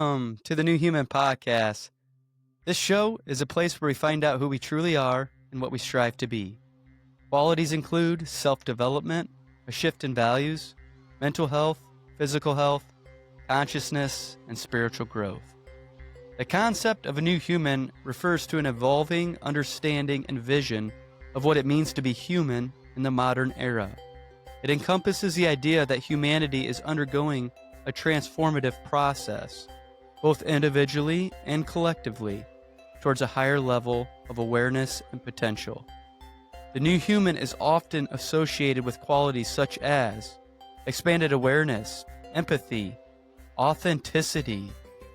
To the New Human Podcast. This show is a place where we find out who we truly are and what we strive to be. Qualities include self-development, a shift in values, mental health, physical health, consciousness, and spiritual growth. The concept of a new human refers to an evolving understanding and vision of what it means to be human in the modern era. It encompasses the idea that humanity is undergoing a transformative process, both individually and collectively, towards a higher level of awareness and potential. The new human is often associated with qualities such as expanded awareness, empathy, authenticity,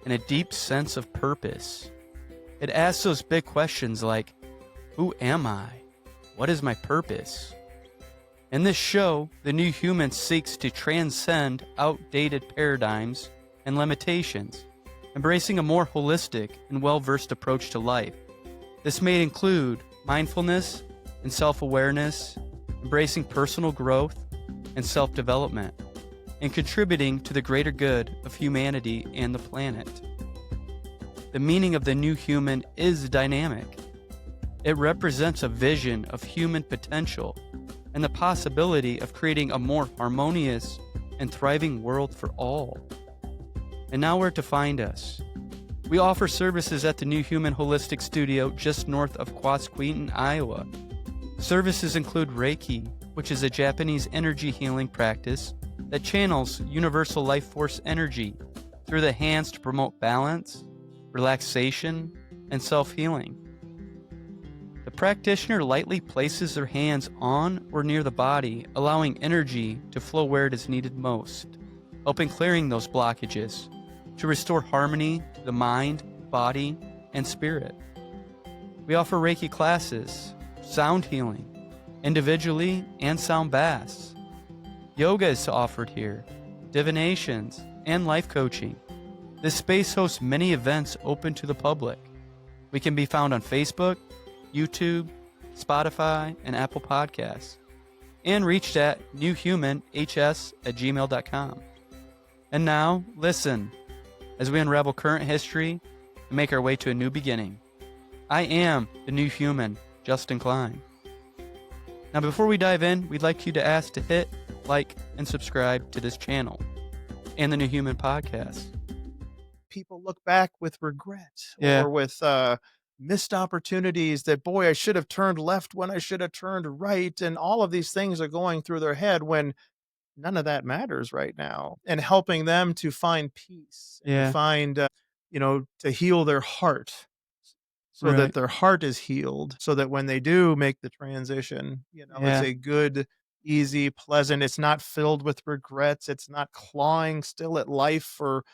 and a deep sense of purpose. It asks those big questions like, who am I? What is my purpose? In this show, the new human seeks to transcend outdated paradigms and limitations, embracing a more holistic and well-versed approach to life. This may include mindfulness and self-awareness, embracing personal growth and self-development, and contributing to the greater good of humanity and the planet. The meaning of the new human is dynamic. It represents a vision of human potential and the possibility of creating a more harmonious and thriving world for all. And now where to find us. We offer services at the New Human Holistic Studio just north of Quasqueton, Iowa. Services include Reiki, which is a Japanese energy healing practice that channels universal life force energy through the hands to promote balance, relaxation, and self-healing. The practitioner lightly places their hands on or near the body, allowing energy to flow where it is needed most, helping clearing those blockages to restore harmony to the mind, body, and spirit. We offer Reiki classes, sound healing, individually and sound baths. Yoga is offered here, divinations, and life coaching. This space hosts many events open to the public. We can be found on Facebook, YouTube, Spotify, and Apple Podcasts, and reached at newhumanhs@gmail.com. And now, listen, as we unravel current history and make our way to a new beginning. I am the new human, Justin Klein. Now, before we dive in, we'd like you to ask to hit, like, and subscribe to this channel and the New Human Podcast. People look back with regret Yeah. or with missed opportunities that, boy, I should have turned left when I should have turned right. And all of these things are going through their head when none of that matters right now. And helping them to find peace, Yeah. to find, to heal their heart so Right. that their heart is healed, so that when they do make the transition, Yeah. it's a good, easy, pleasant, it's not filled with regrets. It's not clawing still at life for,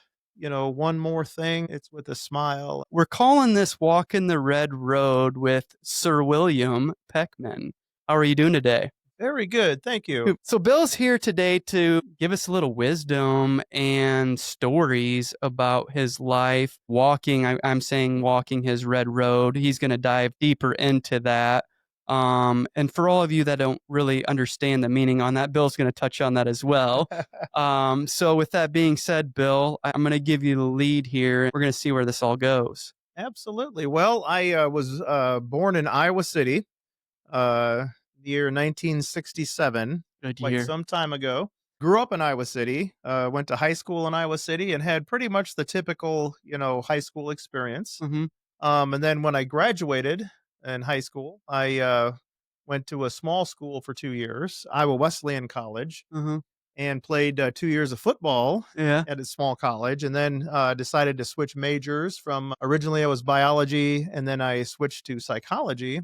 one more thing. It's with a smile. We're calling this Walking the Red Road with Sir William Pechman. How are you doing today? Very good. Thank you. So Bill's here today to give us a little wisdom and stories about his life walking. I'm saying walking his red road. He's going to dive deeper into that. And for all of you that don't really understand the meaning on that, Bill's going to touch on that as well. So with that being said, Bill, I'm going to give you the lead here. We're going to see where this all goes. Absolutely. Well, I was born in Iowa City, the year 1967, Good quite year. some time ago. Grew up in Iowa City, went to high school in Iowa City, and had pretty much the typical, high school experience. Mm-hmm. And then when I graduated in high school, I went to a small school for 2 years, Iowa Wesleyan College, Mm-hmm. and played 2 years of football Yeah. at a small college, and then decided to switch majors. From originally I was biology, and then I switched to psychology,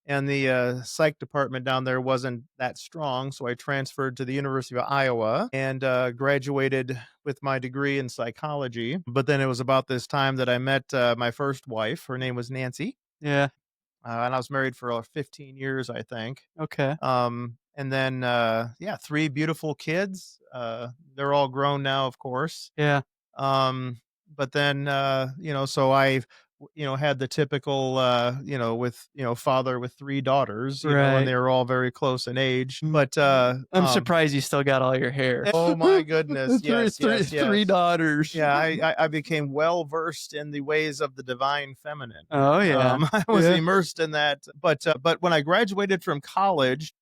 and the psych department down there wasn't that strong, so I transferred to the University of Iowa and graduated with my degree in psychology. But then it was about this time that I met my first wife. Her name was Nancy, Yeah. and I was married for 15 years, I think. Okay. And then, 3 beautiful kids. They're all grown now, of course. Yeah. But then, so I had the typical, with, father with 3 daughters, and Right. they were all very close in age. Mm. But, I'm surprised you still got all your hair. oh my goodness. Three, Yes, three, yes, three yes. daughters. Yeah, I became well versed in the ways of the divine feminine. Oh yeah. I was Yeah. immersed in that. But when I graduated from college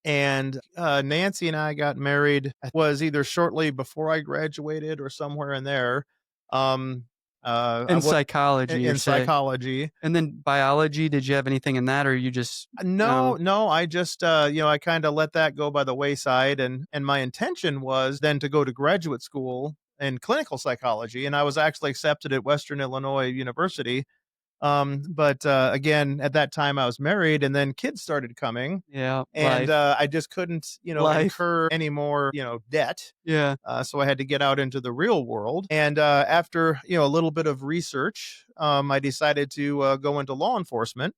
and Nancy and I got married, it was either shortly before I graduated or somewhere in there. Um, I In would psychology, you're in saying. psychology. And then biology, did you have anything in that or you just No, no? no, I just, I kinda let that go by the wayside, and my intention was then to go to graduate school in clinical psychology, and I was actually accepted at Western Illinois University. But, again, at that time, I was married, and then kids started coming, Yeah, and, life. I just couldn't, Life. incur any more, debt. Yeah. So I had to get out into the real world, and, after, a little bit of research, I decided to, go into law enforcement.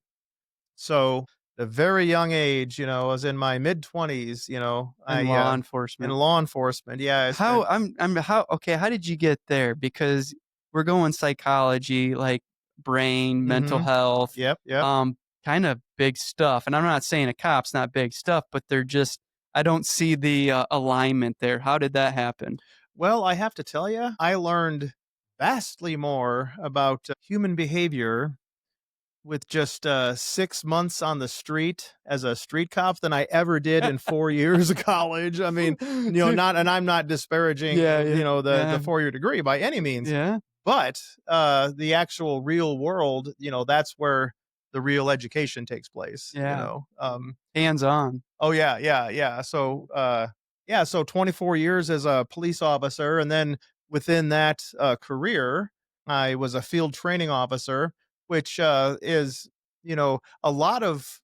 So, at a very young age, I was in my mid-20s, In I, law in enforcement. law enforcement, yeah, I How spent I'm how okay, how did you get there? Because we're going psychology, like brain, mental Mhm. health, Yep, yep. um, kind of big stuff. And I'm not saying a cop's not big stuff, but they're just I don't see the alignment there. How did that happen? Well, I have to tell you, I learned vastly more about human behavior with just 6 months on the street as a street cop than I ever did in 4 years of college. I mean, not, and I'm not Yeah, disparaging, yeah, the yeah, 4 year degree by any means, yeah, but the actual real world, that's where the real education takes place. yeah. Hands on. Oh yeah, yeah, yeah. So 24 years as a police officer, and then within that career, I was a field training officer, which is a lot of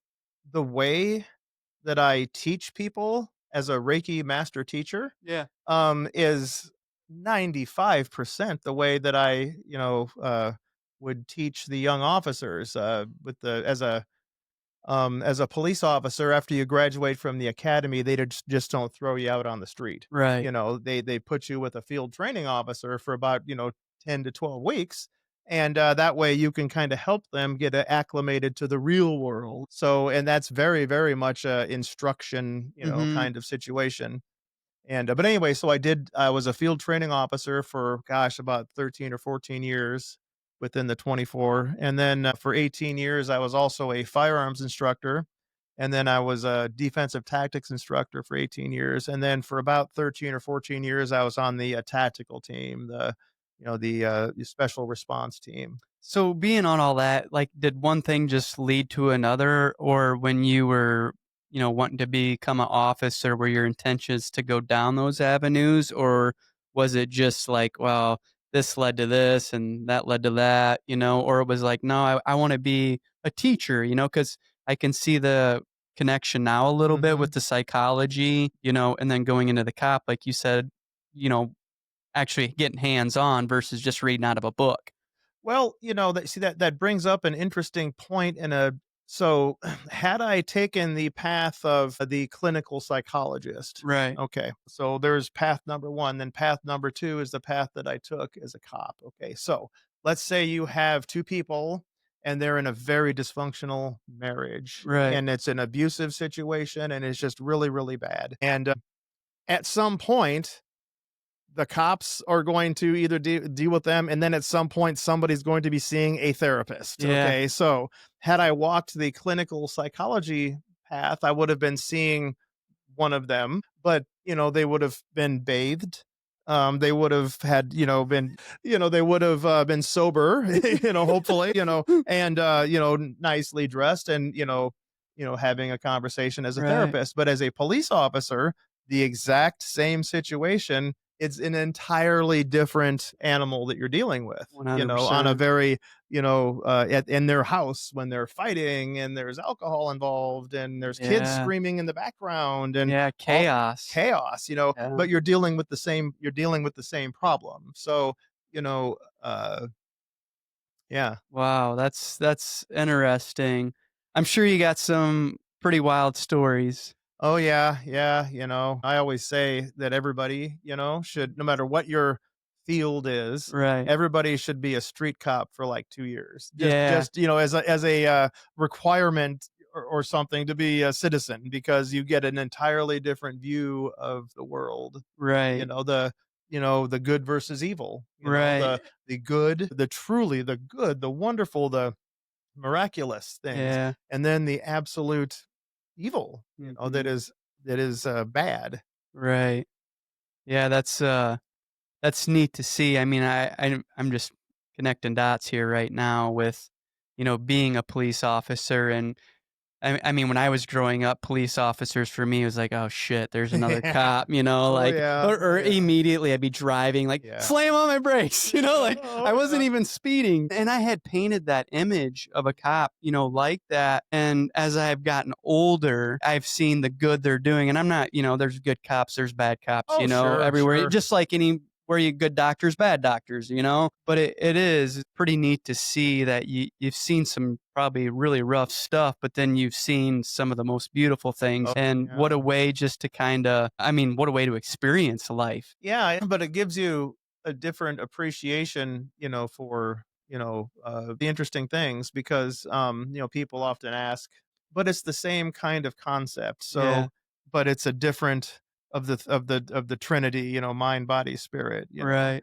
the way that I teach people as a Reiki master teacher Yeah. is 95% the way that I would teach the young officers with the as a police officer, after you graduate from the academy, they just don't throw you out on the street. Right. They put you with a field training officer for about 10 to 12 weeks, and that way you can kind of help them get acclimated to the real world. So, and that's very very much a instruction Mhm. kind of situation. And, but anyway, so I was a field training officer for, gosh, about 13 or 14 years within the 24. And then for 18 years, I was also a firearms instructor. And then I was a defensive tactics instructor for 18 years. And then for about 13 or 14 years, I was on the tactical team, the special response team. So being on all that, like, did one thing just lead to another, or when you were, wanting to become an officer, were your intentions to go down those avenues, or was it just like, well, this led to this and that led to that, or it was like, no, I want to be a teacher, because I can see the connection now a little bit with Hmm. the psychology, and then going into the cop, like you said, you know, actually getting hands on versus just reading out of a book. Well, that brings up an interesting point in a so had I taken the path of the clinical psychologist, Right. okay, so there's path number 1, then path number 2 is the path that I took as a cop. Okay, so let's say you have 2 people and they're in a very dysfunctional marriage Right. and it's an abusive situation and it's just really really bad. And at some point the cops are going to either deal with them, and then at some point somebody's going to be seeing a therapist. Yeah. Okay, so had I walked the clinical psychology path, I would have been seeing one of them, but they would have been bathed. They would have had, they would have been sober, hopefully, and nicely dressed, and having a conversation as a Right. therapist. But as a police officer, the exact same situation, it's an entirely different animal that you're dealing with, on a 100%. very, in their house when they're fighting and there's alcohol involved and there's kids Yeah. screaming in the background and Yeah, all chaos. chaos, Yeah. but you're dealing with the same problem. So, you know, uh, yeah. Wow, that's interesting. I'm sure you got some pretty wild stories. Oh yeah, yeah, I always say that everybody, should, no matter what your field is, Right. everybody should be a street cop for like 2 years. Yeah. Just, as a, requirement or something to be a citizen because you get an entirely different view of the world. You Right. know, the good versus evil, Right. the good, the truly the good, the wonderful, the miraculous things, Yeah. and then the absolute evil, Mhm. that is, bad. Right. Yeah, that's neat to see. I mean, I'm just connecting dots here right now with, being a police officer. And I mean, when I was growing up, police officers for me was like, "Oh shit, there's another Yeah. cop," Oh, like, yeah. or Oh, yeah. immediately I'd be driving, like, Yeah. slam on my brakes, like Oh, I wasn't yeah. even speeding, and I had painted that image of a cop, like that. And as I've gotten older, I've seen the good they're doing, and I'm not, there's good cops, there's bad cops, Oh, sure, everywhere, sure. just like any where you good doctors, bad doctors, But it is pretty neat to see that you've seen some probably really rough stuff, but then you've seen some of the most beautiful things. Oh, And what a yeah. way just to I mean, what a way to experience life. Yeah, but it gives you a different appreciation, for, the interesting things because, people often ask, but it's the same kind of concept. Yeah. So, but it's a different of the Trinity, mind, body, spirit. Right.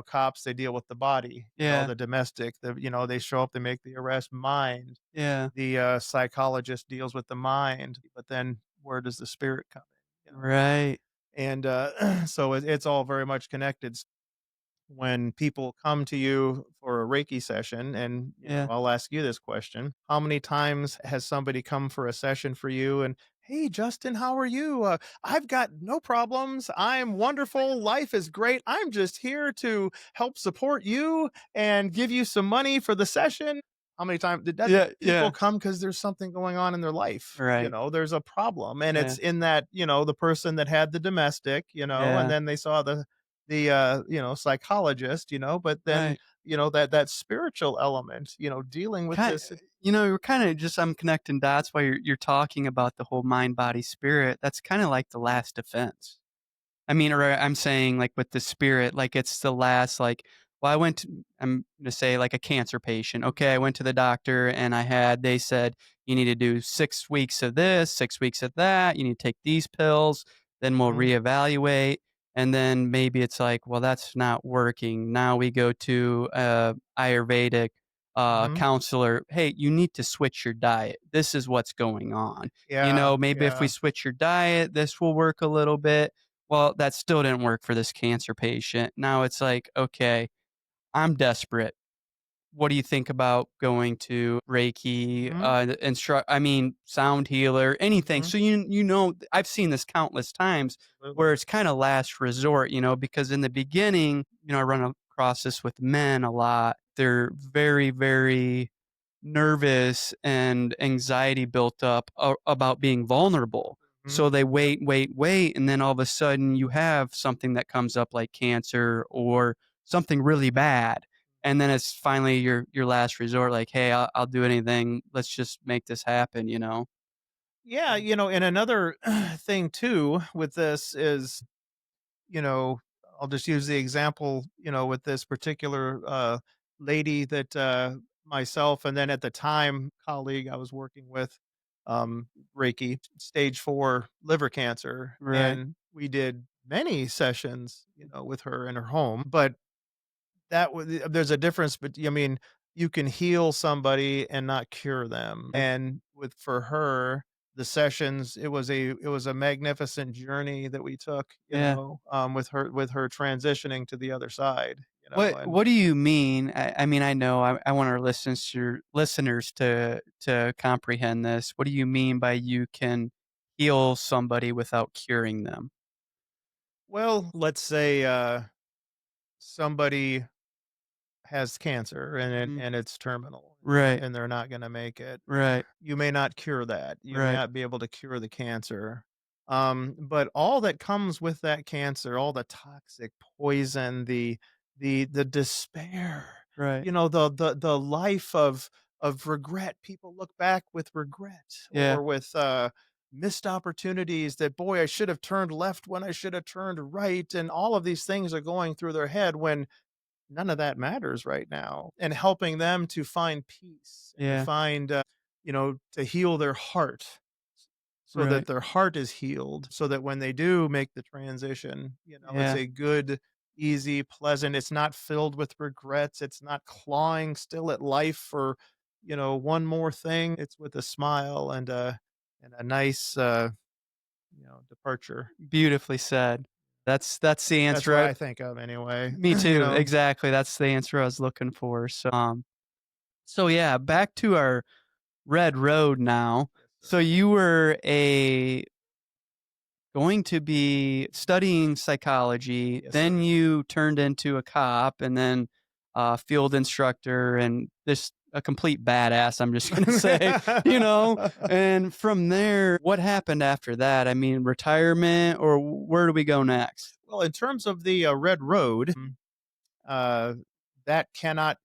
Cops they deal with the body, Yeah. the domestic, they show up, they make the arrest. Mind, Yeah. the psychologist deals with the mind, but then where does the spirit come in? Right. And so it's all very much connected. When people come to you for a Reiki session, and Yeah. I'll ask you this question: how many times has somebody come for a session for you and, "Hey, Justin, how are you? I've got no problems. I'm wonderful. Life is great. I'm just here to help support you and give you some money for the session." How many times did that? Yeah. People Yeah. come because there's something going on in their life. Right. There's a problem, and Yeah. it's in that, the person that had the domestic, and Yeah. then they saw the psychologist, but then, Right. that spiritual element, dealing with Kind this. you're kind of just I'm connecting dots while you're talking about the whole mind, body, spirit. That's kind of like the last defense. I mean, or I'm saying like with the spirit, like it's the last, like, well, I'm gonna say like a cancer patient. Okay, I went to the doctor and they said, you need to do 6 weeks of this, 6 weeks of that. You need to take these pills, then we'll Mhm, reevaluate. And then maybe it's like, well, that's not working. Now we go to Ayurvedic mhm. counselor. Hey, you need to switch your diet. This is what's going on. Yeah, Maybe if we yeah. switch your diet, this will work a little bit. Well, that still didn't work for this cancer patient. Now it's like, okay, I'm desperate. What do you think about going to Reiki, Mhm, I mean, sound healer, anything? mhm. So I've seen this countless times Absolutely. where it's kind of last resort, because in the beginning, I run across this with men a lot. They're very, very nervous and anxiety built up about being vulnerable. Mhm. So they wait, wait, wait, and then all of a sudden you have something that comes up like cancer or something really bad, and then it's finally your last resort. Like, hey, I'll do anything. Let's just make this happen. Yeah, and another thing too with this is, you know, I'll just use the example, with this particular lady that myself and then at the time colleague I was working with, Reiki, stage 4 liver cancer. Right. And we did many sessions, with her in her home. But there's a difference, but I mean, you can heal somebody and not cure them. Yeah. And for her, the sessions, it was a magnificent journey that we took, Yeah. with her transitioning to the other side, and What do you mean? I mean, I know I want our listeners to comprehend this. What do you mean by you can heal somebody without curing them? well, let's say somebody has cancer and Mhm. it's terminal, Right. and they're not going to make it. Right. You may not cure that. You may Right. not be able to cure the cancer. But all that comes with that cancer, all the toxic poison, the despair, Right. the life of regret. People look back with regret Yeah. or with missed opportunities, that boy, I should have turned left when I should have turned right, and all of these things are going through their head when none of that matters right now, and helping them to find peace and to Yeah. find, to heal their heart so that Right. their heart is healed, so that when they do make the transition, it's Yeah. a good, easy, pleasant, it's not filled with regrets, it's not clawing still at life for, one more thing. It's with a smile and a nice, departure. Beautifully said. That's the That's answer. what I think of anyway, Me you too. know? Exactly. That's the answer I was looking for. So yeah, back to our red road now. Yes, sir. So you were a going to be studying psychology, Yes, then sir. you turned into a cop and then a field instructor and this a complete badass, I'm just gonna say, you know? And from there, what happened after that? I mean, retirement or where do we go next? Well, in terms of the, red road, uh, that cannot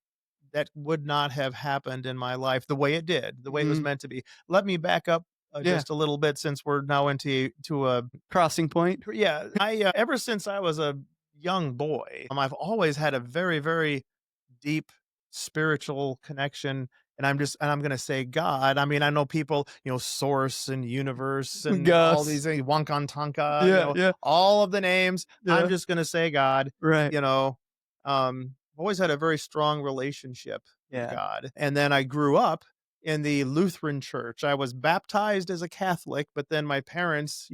that would not have happened in my life the way it did, the way it was Mhm. meant to be. Let me back up, Yeah. just a little bit since we're now into to a Crossing point? yeah, ever since I was a young boy, I've always had a very, very deep spiritual connection, and I'm gonna say God. I mean, I know people, source and universe and all these Gus. things, Wankantanka, Yeah, yeah, all of the names. I'm yeah. just gonna say God, Right. you know. I've always had a very strong relationship with Yeah. God. And then I grew up in the Lutheran church. I was baptized as a Catholic, but then my parents,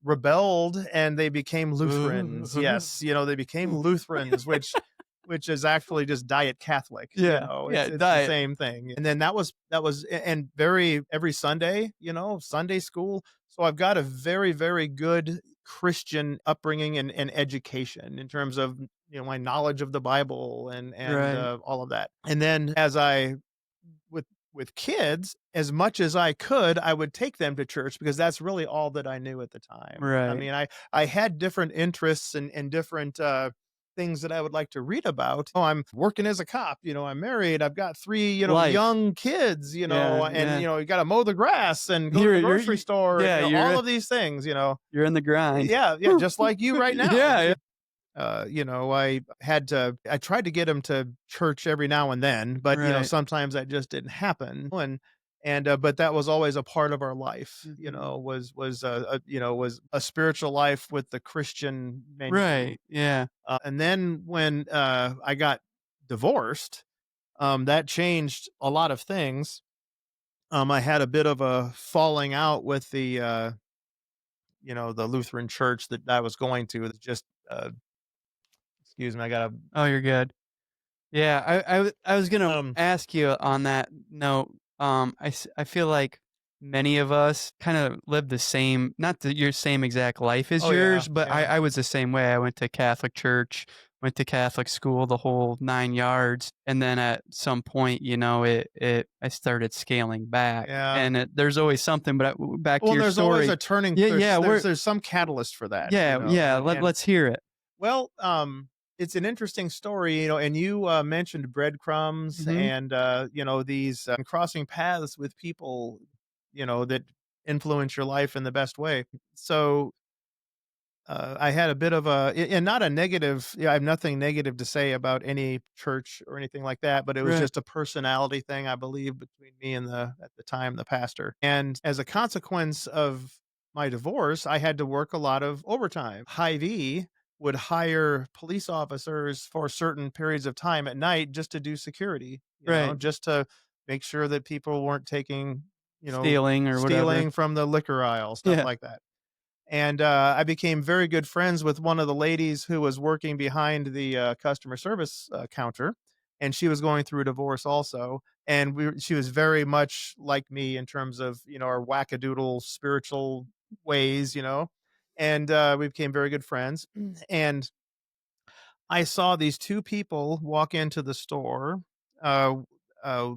rebelled and they became Lutherans. Yes, they became Lutherans, which is actually just diet Catholic, Yeah, yeah, it's the diet. same thing. And then that was and very every Sunday, Sunday school. So I've got a very, very good Christian upbringing and education in terms of, my knowledge of the Bible and Right, all of that. And then as I with with kids, as much as I could, I would take them to church because that's really all that I knew at the time. I right. mean, I had different interests and different, things that I would like to read about. Oh, I'm working as a cop, I'm married, I've got 3, Life. young kids, Yeah, and, yeah. you gotta mow the grass and go to the grocery store and, Yeah, all of these things. you're in the grind. Yeah, yeah, just like you right now. Yeah, yeah. I tried to get him to church every now and then, but, Right. sometimes that just didn't happen, but that was always a part of our life, Mhm. was a spiritual life with the Christian menu. Right, yeah, And then when, I got divorced, that changed a lot of things. I had a bit of a falling out with the Lutheran church that I was going to. It's just, excuse me, I gotta oh, you're good. Yeah, I was gonna um ask you on that note, I feel like many of us kinda live the same not the your same exact life as Oh, yeah, yours, but yeah, I was the same way. I went to Catholic church, went to Catholic school, the whole 9 yards, and then at some point, I started scaling back, yeah. and there's always something, but back Well, to and your there's always story. a turning Yeah, there's yeah, there's we're there's some catalyst for that, yeah, yeah, and let's hear it. well, it's an interesting story, and you, mentioned breadcrumbs Mhm. and, these, crossing paths with people, that influence your life in the best way. So, I had a bit of and not a negative, yeah, I have nothing negative to say about any church or anything like that, but it was Right, just a personality thing, I believe, between me and at the time, the pastor. And as a consequence of my divorce, I had to work a lot of overtime. Hy-Vee would hire police officers for certain periods of time at night just to do security, right. just to make sure that people weren't Stealing or whatever. stealing from the liquor aisle, stuff Yeah. like that. And, I became very good friends with one of the ladies who was working behind the, customer service, counter, and she was going through a divorce also, and she was very much like me in terms of, our wackadoodle spiritual ways, and, we became very good friends, and I saw these 2 people walk into the store. Uh, uh,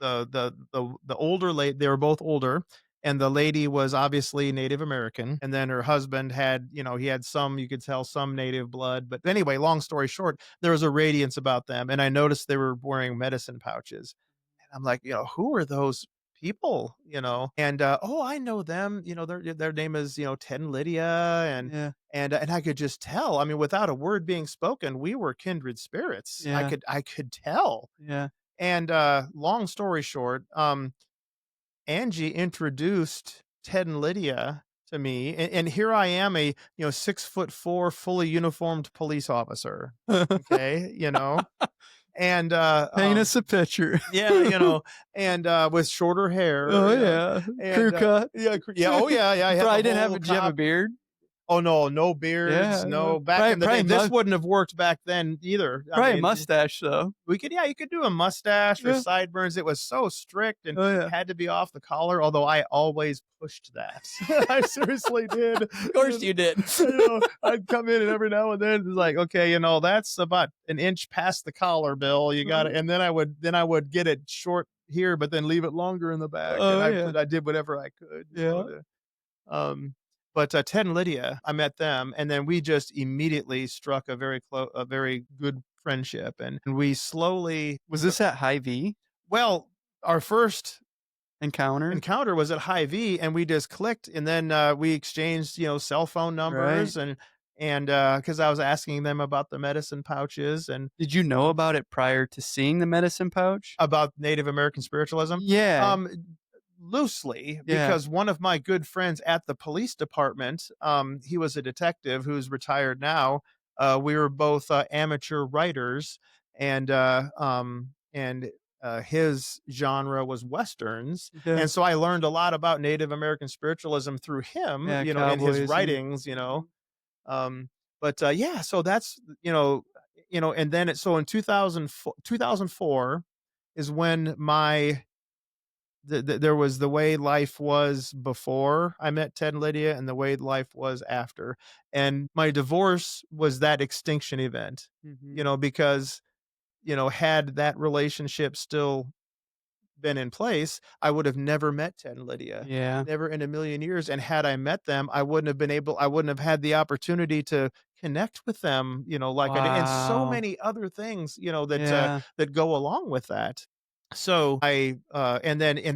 the older lady, they were both older, and the lady was obviously Native American, and then her husband had, he had some, you could tell, some Native blood, but anyway, long story short, there was a radiance about them, and I noticed they were wearing medicine pouches, and I'm like, "Who are those people, and oh, I know them, their name is, Ted and Lydia, and Yeah. and I could just tell. I mean, without a word being spoken, we were kindred spirits. I Yeah. could I could tell. Yeah. And long story short, Angie introduced Ted and Lydia to me, and here I am, a 6'4", fully uniformed police officer. Okay, and Paint us a picture. yeah, and with shorter hair, Oh, yeah. Crew and cut. yeah, yeah, oh yeah, yeah, I had the Probably didn't have whole did you have a cop. beard? Oh no, no beards, Yeah, yeah. no. Back Probably in the day, probably this mu wouldn't have worked back then either. I probably a mean, mustache, though. we could, yeah, you could do a mustache or Yeah. sideburns. It was so strict and Oh, yeah. had to be off the collar, although I always pushed that. I seriously did. Of course you did. I'd come in and every now and then it's like, okay, that's about an inch past the collar, Bill. You got it. And then I would get it short here, but then leave it longer in the back. And Oh, I yeah. put I did whatever I could, Yeah. um, but Ted and Lydia, I met them, and then we just immediately struck a very good friendship, and we slowly. Was this at Hy-Vee Well, our first encounter? encounter was at Hy-Vee, and we just clicked, and then we exchanged, cell phone Right. numbers, and because I was asking them about the medicine pouches and Did you know about it prior to seeing the medicine pouch? about Native American spiritualism. Yeah. Um, Loosely, Yeah. because one of my good friends at the police department, he was a detective who's retired now. We were both amateur writers, and his genre was westerns, Yeah. and so I learned a lot about Native American spiritualism through him, Yeah, in his cowboys and writings. mhm. But yeah, so that's and then so in 2004 is when there was the way life was before I met Ted and Lydia and the way life was after. And my divorce was that extinction event, Mhm. because, had that relationship still been in place, I would have never met Ted and Lydia. Yeah. Never in a million years. And had I met them, I wouldn't have had the opportunity to connect with them, like I did, and so Wow. many other things, Yeah. that go along with that. So and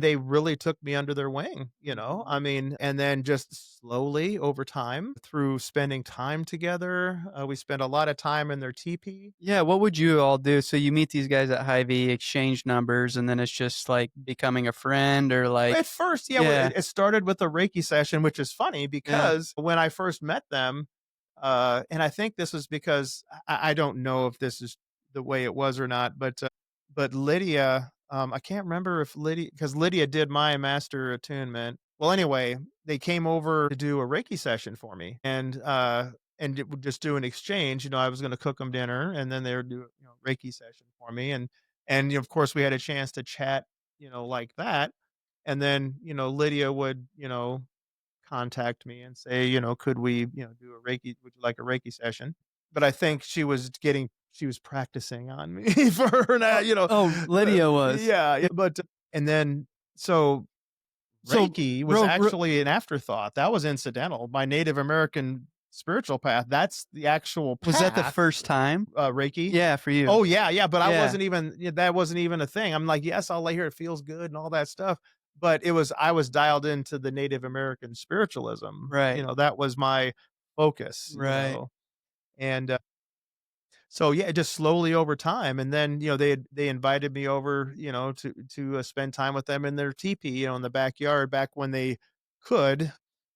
they really took me under their wing, Mhm. I mean, and then just slowly over time through spending time together, we spent a lot of time in their teepee. Yeah, what would you all do? So you meet these guys at Hy-Vee, exchange numbers, and then it's just, like, becoming a friend or, like At first, yeah, yeah, it started with a Reiki session, which is funny yeah, because when I first met them, and I think this is because I don't know if this is the way it was or not, but Lydia, I can't remember if Lydia, because Lydia did my master attunement. Well, anyway, they came over to do a Reiki session for me, and it would just do an exchange. I was going to cook them dinner, and then they would do Reiki session for me, and of course we had a chance to chat, like that. And then, Lydia would, contact me and say, could we, do a Reiki? Would you like a Reiki session? But I think she was practicing on me for her now, oh, Lydia was. yeah, yeah. But, and then, so So, Reiki was real real actually an afterthought. That was incidental. My Native American spiritual path, that's the actual was that the path, first time? Reiki. Yeah, for you. Oh, yeah, yeah, but I Yeah, wasn't even that wasn't even a thing. I'm like, "Yes, I'll lay here, it feels good," and all that stuff, but I was dialed into the Native American spiritualism, right, that was my focus, right. and, so, yeah, just slowly over time, and then, they invited me over, to spend time with them in their teepee, in the backyard back when they could.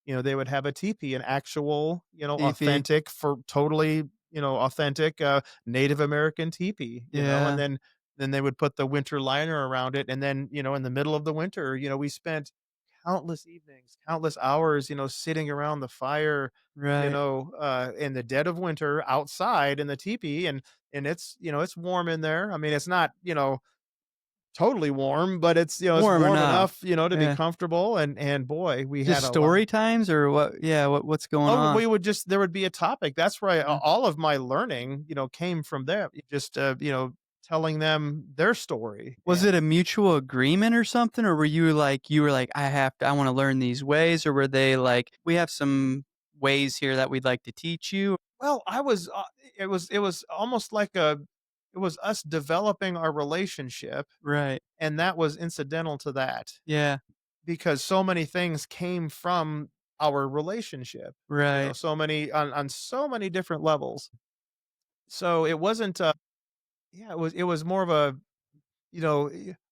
They would have a teepee, an actual, TP. authentic, for totally, authentic, Native American teepee, and Yeah, then they would put the winter liner around it, and then, in the middle of the winter, we spent countless evenings, countless hours, sitting around the fire, right. in the dead of winter outside in the teepee, and it's, it's warm in there. I mean, it's not, totally warm, but it's Warm warm enough. enough, to be Yeah. comfortable, and boy, we had Just a lot. story times or what yeah, what's going Oh, on? we would just there would be a topic. That's where Yeah. all of my learning, came from them. Just telling them their story. Was it a mutual agreement or something, or were you were like, I wanna learn these ways," or were they like, "We have some ways here that we'd like to teach you?" Well, I was, it was almost like it was us developing our relationship, Right. and that was incidental to that Yeah. because so many things came from our relationship, Right. so many on so many different levels. So it wasn't, yeah, it was more of a,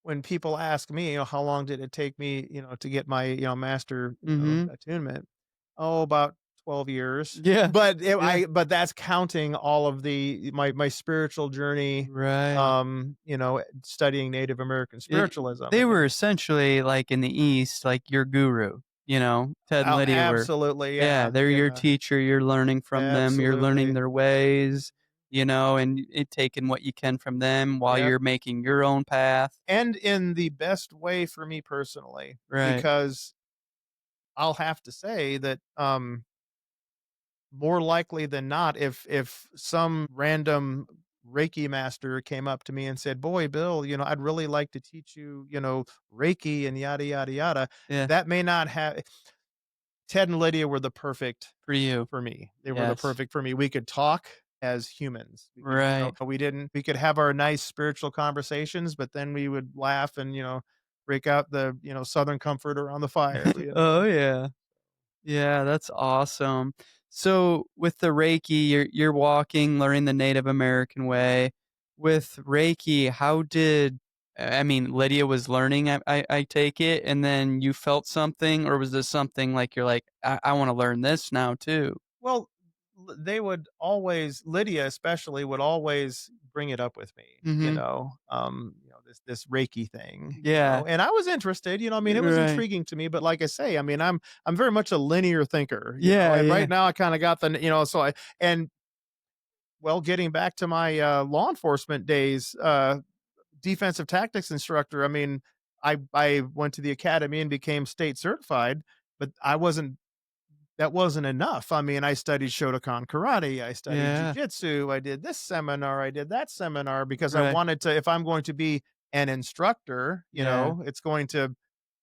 when people ask me, how long did it take me, to get my, master, Mhm. attunement? Oh, about 12 years. Yeah. But Yeah. but that's counting all of my spiritual journey, Right. studying Native American It spiritualism. they were And essentially, like, in the East, like, your guru, Ted and Lydia were. absolutely, Yeah, yeah, they're your yeah, teacher, you're learning from them, you're learning absolutely. their ways, and it taking what you can from them while Yep. you're making your own path. And in the best way for me personally, Right. because I'll have to say that, more likely than not, if some random Reiki master came up to me and said, "Boy, Bill, I'd really like to teach you, Reiki and yada yada yada," Yeah, that may not have. Ted and Lydia were the perfect for you. for me. They were the Yes. perfect for me. We could talk as humans. We could, Right. we could have our nice spiritual conversations, but then we would laugh and, break out the, Southern comfort around the fire. Oh, yeah. Yeah, that's awesome. So with the Reiki, you're walking, learning the Native American way. With Reiki, how did I mean, Lydia was learning, I take it, and then you felt something, or was this something like you're like, I want to learn this now too? Well, they would always, Lydia especially would always bring it up with me, Mm-hmm. this Reiki thing, Yeah. and I was interested, I mean, it was Right. intriguing to me, but like I say, I mean, I'm very much a linear thinker, Yeah, and right yeah. now I kind of got the, so and well, getting back to my law enforcement days, defensive tactics instructor, I mean, I went to the academy and became state certified, but that wasn't enough. I mean, I studied Shotokan karate, I studied Yeah. jujitsu, I did this seminar, I did that seminar because I Right. wanted to, if I'm going to be an instructor, Yeah. it's going to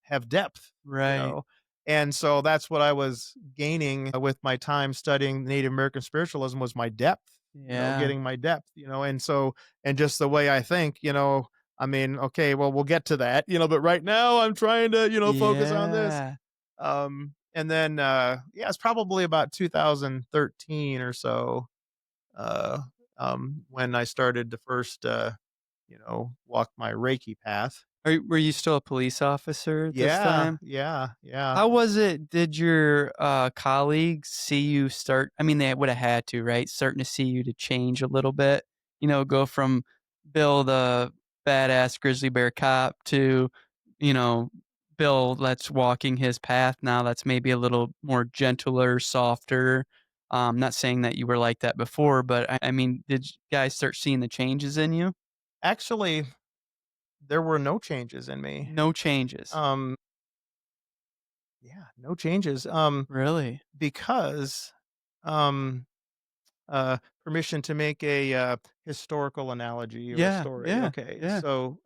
have depth, you Right. know. And so that's what I was gaining with my time studying Native American spiritualism was my depth, Yeah. getting my depth, and so and just the way I think, I mean, okay, well, we'll get to that, but right now I'm trying to, focus on this. Yeah. And then, yeah, it's probably about 2013 or so, uh, when I started to first, walk my Reiki path. Were you still a police officer at this Yeah, time? yeah, yeah. How was it? Did your, colleagues see you start I mean, they would have had to, right? Starting to see you to change a little bit, go from Bill the badass grizzly bear cop to, you know, Bill that's walking his path now that's maybe a little more gentler, softer. Not saying that you were like that before, but I mean, did you guys start seeing the changes in you? Actually, there were no changes in me. No changes. Um, yeah, no changes, Really? because, um, permission to make a, historical analogy or a Yeah, story. yeah, Okay, yeah. so,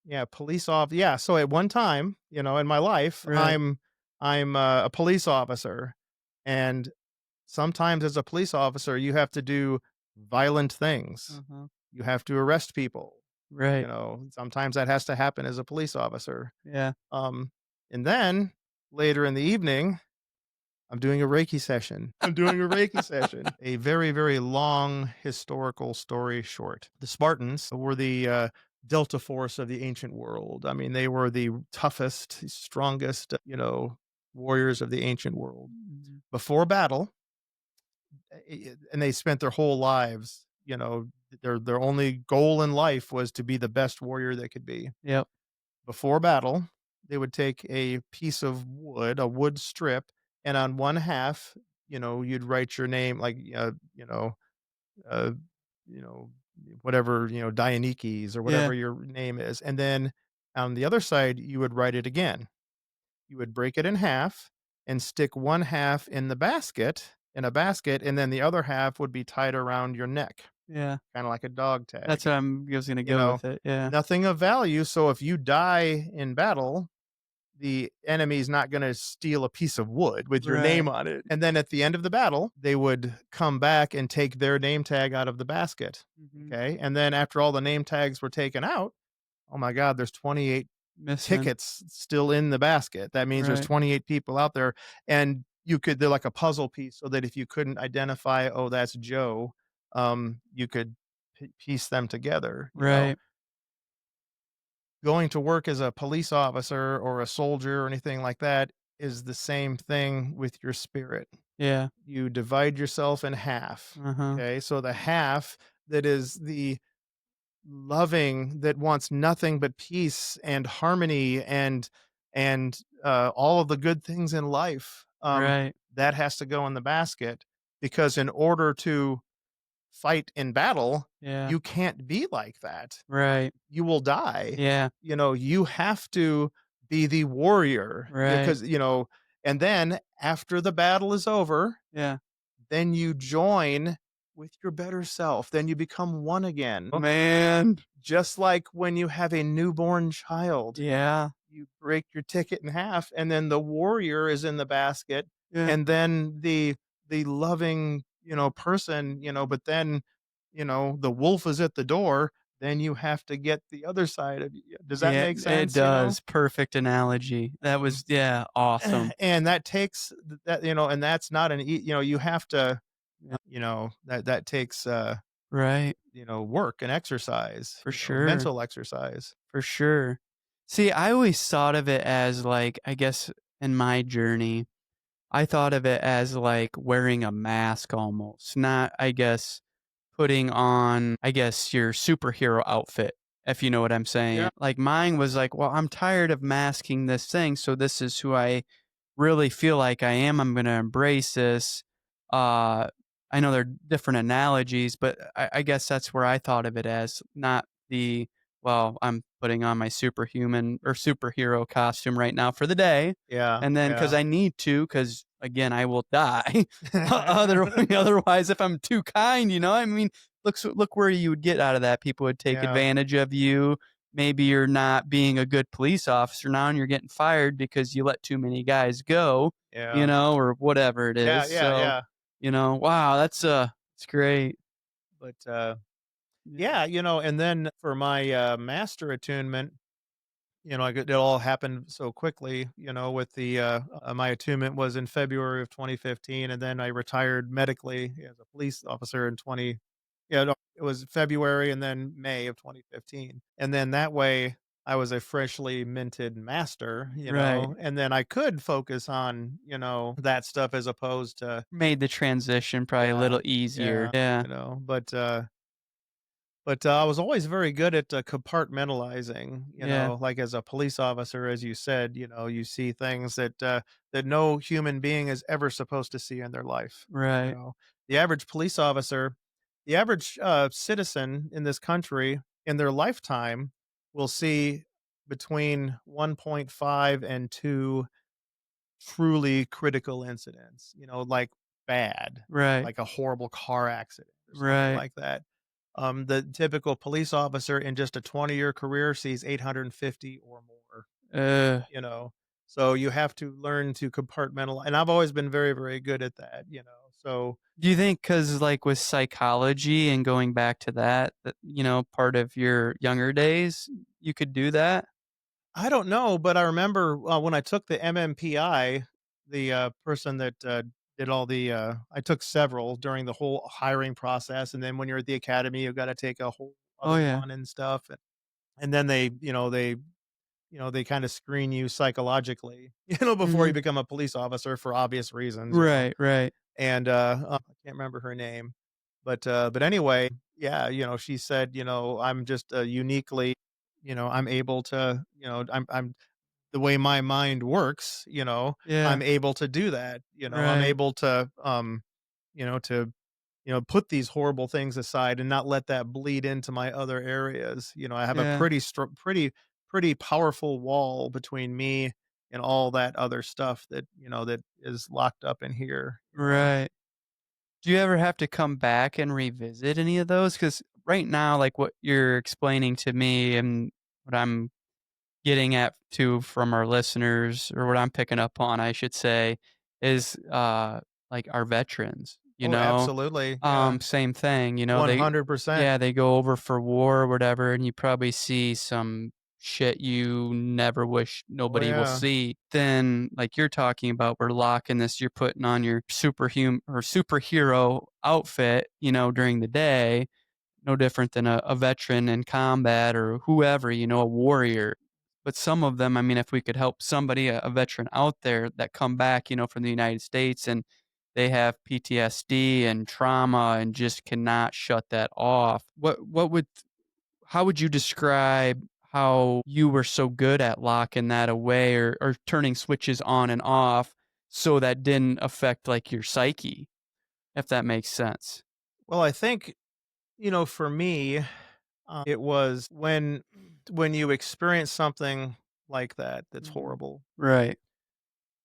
yeah, yeah, so at one time, in my life, Right. I'm a police officer, and sometimes as a police officer, you have to do violent things. Uh-huh. You have to arrest people, Right. sometimes that has to happen as a police officer. Yeah. Um, and then later in the evening, I'm doing a Reiki session. I'm doing a Reiki session. A very, very long historical story short. The Spartans were the Delta Force of the ancient world. I mean, they were the toughest, strongest, warriors of the ancient world. Mhm. Before battle, and they spent their whole lives, their only goal in life was to be the best warrior they could be. Yep. Before battle, they would take a piece of wood, a wood strip, and on one half, you'd write your name like, uh, you know, whatever, Dionysus or Yeah. whatever your name is. And then on the other side, you would write it again. You would break it in half and stick one half in a basket, and then the other half would be tied around your neck, Yeah. kind of like a dog That's tag. what I was gonna You go know, with it. Yeah. nothing of value. So if you die in battle, the enemy's not going to steal a piece of wood with your name Right. on it. And then at the end of the battle, they would come back and take their name tag out of the basket. Mhm. Okay. And then after all the name tags were taken out, oh my God, there's 28 Missing. tickets still in the basket. That means there's Right. 28 people out there. And they're like a puzzle piece so that if you couldn't identify, oh, that's Joe, you could piece them together, Right. going to work as a police officer or a soldier or anything like that is the same thing with your spirit. Yeah. You divide yourself in half. Uh-huh. Okay. So the half that is the loving, that wants nothing but peace and harmony and all of the good things in life, Right. that has to go in the basket, because in order to fight in battle, Yeah. you can't be like that. Right. You will die. Yeah. You have to be the warrior, Right. because, and then after the battle is over, Yeah. then you join with your better self. Then you become one again. Man. Just like when you have a newborn child, Yeah. you break your ticket in half, and then the warrior is in the basket, Yeah. and then the loving, person, but then, the wolf is at the door, then you have to get the other side of you. Does that Yeah, make it sense? does. Perfect analogy. That Um, was yeah, awesome. and that takes that, and that's not you have to, Yeah. that takes Right. work and exercise, For sure. mental exercise. For sure. See, I always thought of it as like, I guess in my journey, I thought of it as like wearing a mask almost, not, I guess, putting on, I guess, your superhero outfit, if you know what I'm Yeah. saying. Like mine was like, well, I'm tired of masking this thing, so this is who I really feel like I am. I'm gonna embrace this. Uh, I know there are different analogies, but I guess that's where I thought of it as, not the, well, I'm putting on my superhuman or superhero costume right now for the day, Yeah, and then because yeah. I need to, because again, I will die. Otherwise, if I'm too kind, I mean, look where you would get out of that. People would take Yeah, advantage of you. Maybe you're not being a good police officer now and you're getting fired because you let too many guys go, yeah. or whatever it Yeah, is. yeah, So, yeah. wow, it's great. But, Yeah. yeah, and then for my, master attunement, it all happened so quickly, with my attunement was in February of 2015, and then I retired medically as a police officer in 20 yeah, no, it was February and then May of 2015. And then that way I was a freshly minted master, Right. and then I could focus on, that stuff as opposed to, Made the transition probably a yeah, little easier. yeah, Yeah. but I was always very good at compartmentalizing, Yeah. like as a police officer, as you said, you see things that no human being is ever supposed to see in their life. You Right. know, the average police officer, the average citizen in this country in their lifetime will see between 1.5 and 2 truly critical incidents, like bad, Right. like a horrible car accident or something Right. like that. The typical police officer in just a 20-year career sees 850 or more, Uh, you know. So you have to learn to compartmentalize, and I've always been very, very good at that, So do you think because, like, with psychology and going back to that, part of your younger days, you could do that? I don't know, but I remember when I took the MMPI, the person that did all the I took several during the whole hiring process, and then when you're at the academy, you've got to take a whole Oh, other yeah. one and stuff. And then they kind of screen you psychologically, before you Mhm. become a police officer for obvious reasons. Right, right. And I can't remember her name, but anyway, yeah, she said, I'm just uniquely, I'm able to, I'm the way my mind works, I'm Yeah. able to do that. I'm Right. able to, to put these horrible things aside and not let that bleed into my other areas. I have a Yeah. pretty powerful wall between me and all that other stuff that is locked up in here. Right. Do you ever have to come back and revisit any of those? Because right now, like, what you're explaining to me and what I'm getting at to from our listeners, or what I'm picking up on, I should say, is like our veterans, you Oh, know? absolutely. Yeah. Same thing, you know, they 100%. yeah, they go over for war or whatever, and you probably see some shit you never wish Oh, nobody will yeah. see. Then, like you're talking about, we're locking this, you're putting on your superhero outfit, you know, during the day, no different than a veteran in combat or whoever, you know, a warrior. But some of them, I mean, if we could help somebody, a veteran out there that come back, you know, from the United States and they have PTSD and trauma and just cannot shut that off. How would you describe how you were so good at locking that away or turning switches on and off so that didn't affect like your psyche, if that makes sense? Well, I think, for me, it was when you experience something like that that's Mhm. horrible. Right.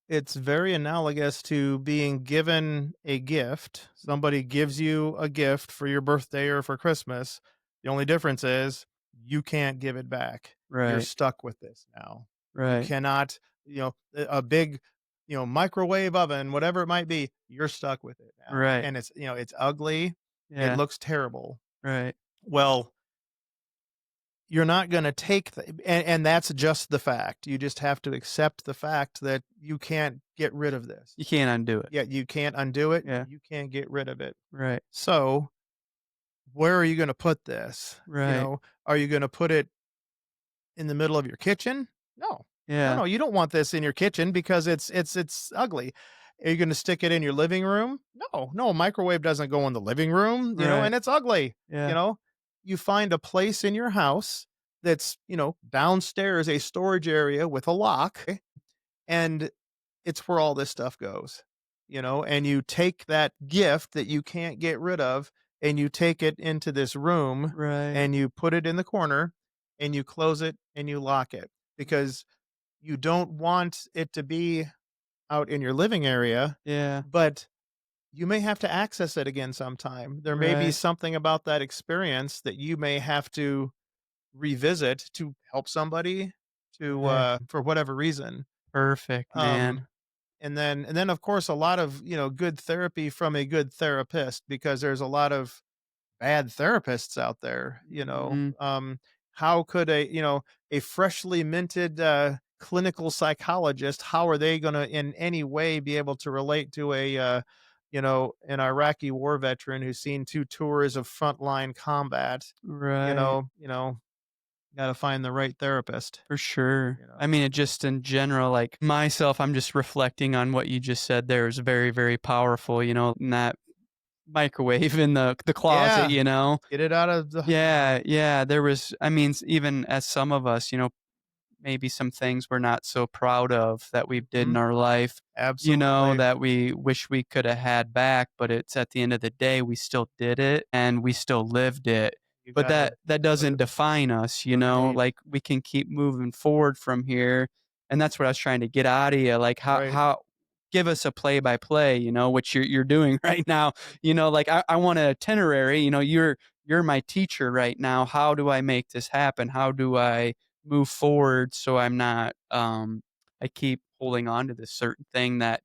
It's very analogous to being given a gift. Somebody gives you a gift for your birthday or for Christmas. The only difference is you can't give it back. You're Right. stuck with this now. You Right. cannot, a big, microwave oven, whatever it might be, you're stuck with it now. Right. And it's ugly. It Yeah. looks terrible. Right. Well, you're not gonna take the and that's just the fact. You just have to accept the fact that you can't get rid of this. You can't undo it. Yeah, you can't undo it, Yeah. you can't get rid of it. Right. So, where are you gonna put this? Right. Are you gonna put it in the middle of your kitchen? No. No, Yeah. no, you don't want this in your kitchen because it's ugly. Are you gonna stick it in your living room? No, no, a microwave doesn't go in the living room, Right. and it's ugly, you Yeah. know? You find a place in your house that's, downstairs, a storage area with a lock, and it's where all this stuff goes, and you take that gift that you can't get rid of and you take it into this room Right. and you put it in the corner and you close it and you lock it because you don't want it to be out in your living area, Yeah. but you may have to access it again sometime. There may be Right. something about that experience that you may have to revisit to help somebody to Right. for whatever reason. Perfect, man. Um and then of course a lot of, good therapy from a good therapist because there's a lot of bad therapists out there. Mhm. How could a freshly minted clinical psychologist, how are they going to in any way be able to relate to an Iraqi war veteran who's seen 2 tours of frontline combat? Right. Got to find the right therapist, For sure. you I know. mean, it just in general, like myself, I'm just reflecting on what you just said there is very, very powerful, you know, and that microwave in the closet, Yeah, you know? get it out of the Yeah, yeah. There was, I mean, even as some of us, you know, maybe some things we're not so proud of that we did in Mhm. our life, you know, Absolutely. that we wish we could have had back, but it's at the end of the day, we still did it and we still lived it. You But gotta that put doesn't it define us, you know, right, like we can keep moving forward from here. And that's what I was trying to get out of you. Like right. how give us a play by play, you know, which you're doing right now. You know, like I want an itinerary, you know, you're my teacher right now. How do I make this happen? How do I move forward so I'm not I keep holding on to this certain thing that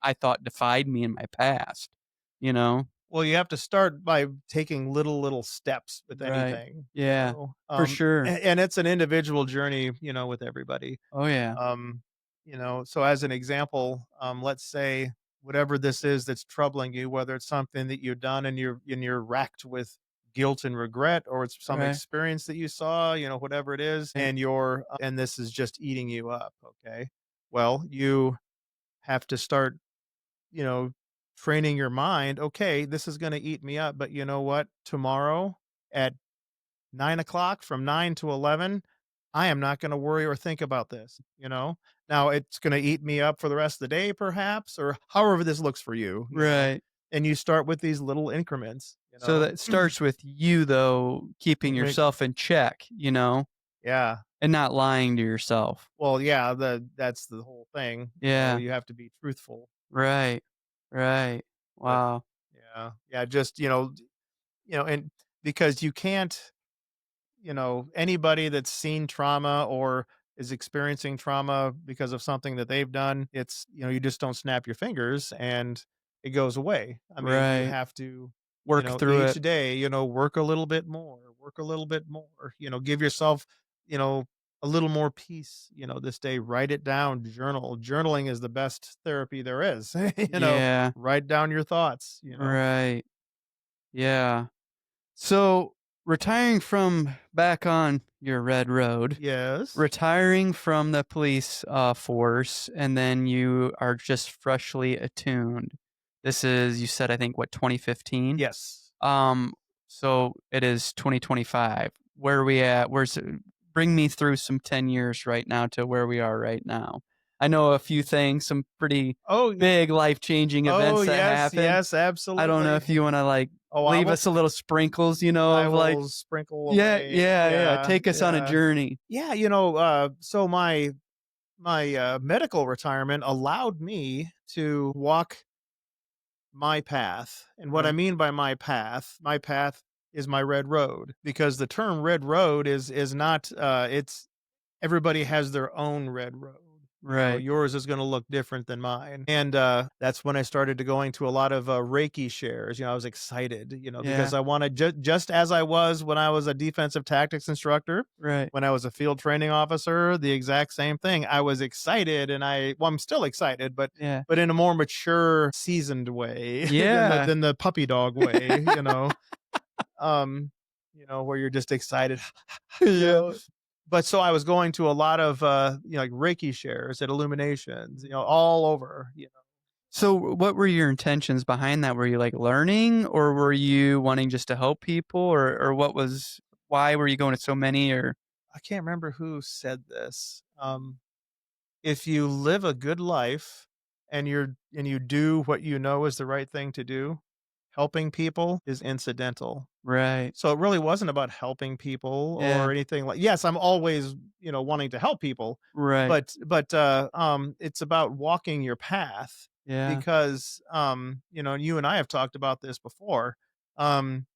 I thought defied me in my past, you know? Well, you have to start by taking little steps with Right. anything, Yeah. For a sure. and it's an individual journey, with everybody. Oh yeah. So as an example, let's say whatever this is that's troubling you, whether it's something that you've done and you're racked with guilt and regret, or it's some Right. experience that you saw, whatever it is, Right. and this is just eating you up, okay? Well, you have to start, you know, training your mind, okay, this is gonna eat me up, but you know what? Tomorrow at 9 o'clock, from 9 to 11, I am not gonna worry or think about this. Now it's gonna eat me up for the rest of the day perhaps, or however this looks for you, Right. and you start with these little increments, you So know? that starts with you though keeping Make yourself in check, you know, Yeah. and not lying to yourself. Well, yeah, that's the whole thing, Yeah. you have to be truthful, Right. Right. but Wow. yeah, yeah, just, and because you can't, anybody that's seen trauma or is experiencing trauma because of something that they've done, it's, you just don't snap your fingers and it goes away. I mean, you Right. have to, Work through each it. day, work a little bit more, work a little bit more, give yourself, you know, a little more peace, this day, write it down, journal. Journaling is the best therapy there is, Yeah. write down your thoughts. Right. Yeah. So, retiring from back on your red road, Yes. retiring from the police force, and then you are just freshly attuned. This is, you said, I think, what, 2015? Yes. Um, so it is 2025. Where are we at? Bring me through some 10 years right now to where we are right now. I know a few things, some pretty Oh, big life changing oh, events that yes, happened. yes, I don't know absolutely. if you want to like Oh, leave us a little sprinkles, I of like, will sprinkle yeah, away. yeah, yeah. Yeah, Take us on a yeah. journey. Yeah, so my medical retirement allowed me to walk my path. And what I Right, mean by my path is my red road, because the term red road is not it's everybody has their own red road. right, Yours is going to look different than mine. And that's when I started to going to a lot of Reiki shares. I was excited, because yeah, I wanted just as I was when I was a defensive tactics instructor, right, when I was a field training officer, the exact same thing. I was excited, and I'm still excited, but yeah, in a more mature, seasoned way than the yeah, puppy dog way, um, where you're just excited, you yeah. know. But so I was going to a lot of like Reiki shares at Illuminations, all over. So, what were your intentions behind that? Were you like learning, or were you wanting just to help people, or what was? Why were you going to so many? Or I can't remember who said this. If you live a good life and you do what you know is the right thing to do, helping people is incidental. right, So it really wasn't about helping people yeah, or anything. Like, yes, I'm always, wanting to help people, right, but it's about walking your path, yeah, because you and I have talked about this before. Um,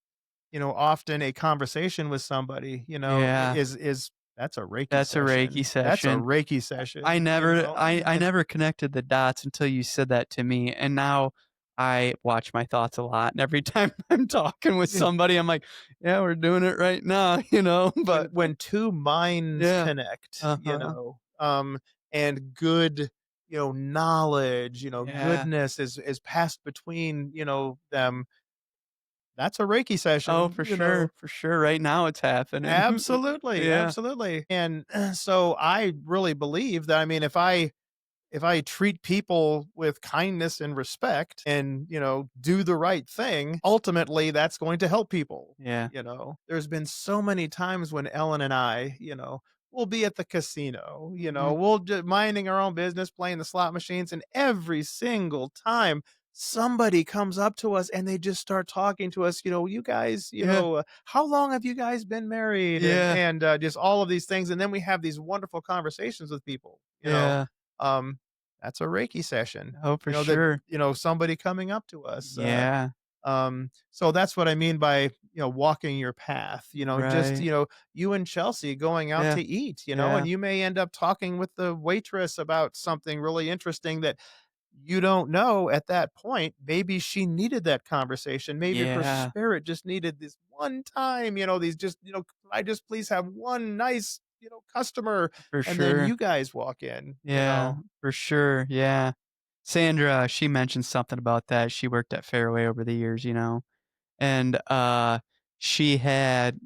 often a conversation with somebody, yeah. is that's a Reiki That's a Reiki session. That's a session. Reiki I never session. I never connected the dots until you said that to me, and now I watch my thoughts a lot, and every time I'm talking with somebody, I'm like, "Yeah, we're doing it right now," when but when two minds yeah. connect, Uh-huh. and good, knowledge, Yeah. goodness is passed between, them, that's a Reiki Oh, session. for sure, right now it's happening. Absolutely, Yeah, absolutely. And so I really believe that, I mean, if I treat people with kindness and respect and, do the right thing, ultimately that's going to help people. yeah. There's been so many times when Ellen and I, we'll be at the casino, Mhm. we'll just minding our own business, playing the slot machines. And every single time somebody comes up to us and they just start talking to us, you guys, Yeah, how long have you guys been married? And, yeah, just all of these things. And then we have these wonderful conversations with people. yeah. um, that's a Reiki session, Oh, for that, sure. somebody coming up to us. Yeah, So that's what I mean by, walking your path, just, right. you and Chelsea going out Yeah, to eat, yeah, and you may end up talking with the waitress about something really interesting that you don't know at that point. Maybe she needed that conversation. Maybe her yeah, spirit just needed this one time, these just, "Could I just please have one nice, customer?" for And then sure. you guys walk in. Yeah, for sure, yeah. Sandra, she mentioned something about that. She worked at Fairway over the years, and, she had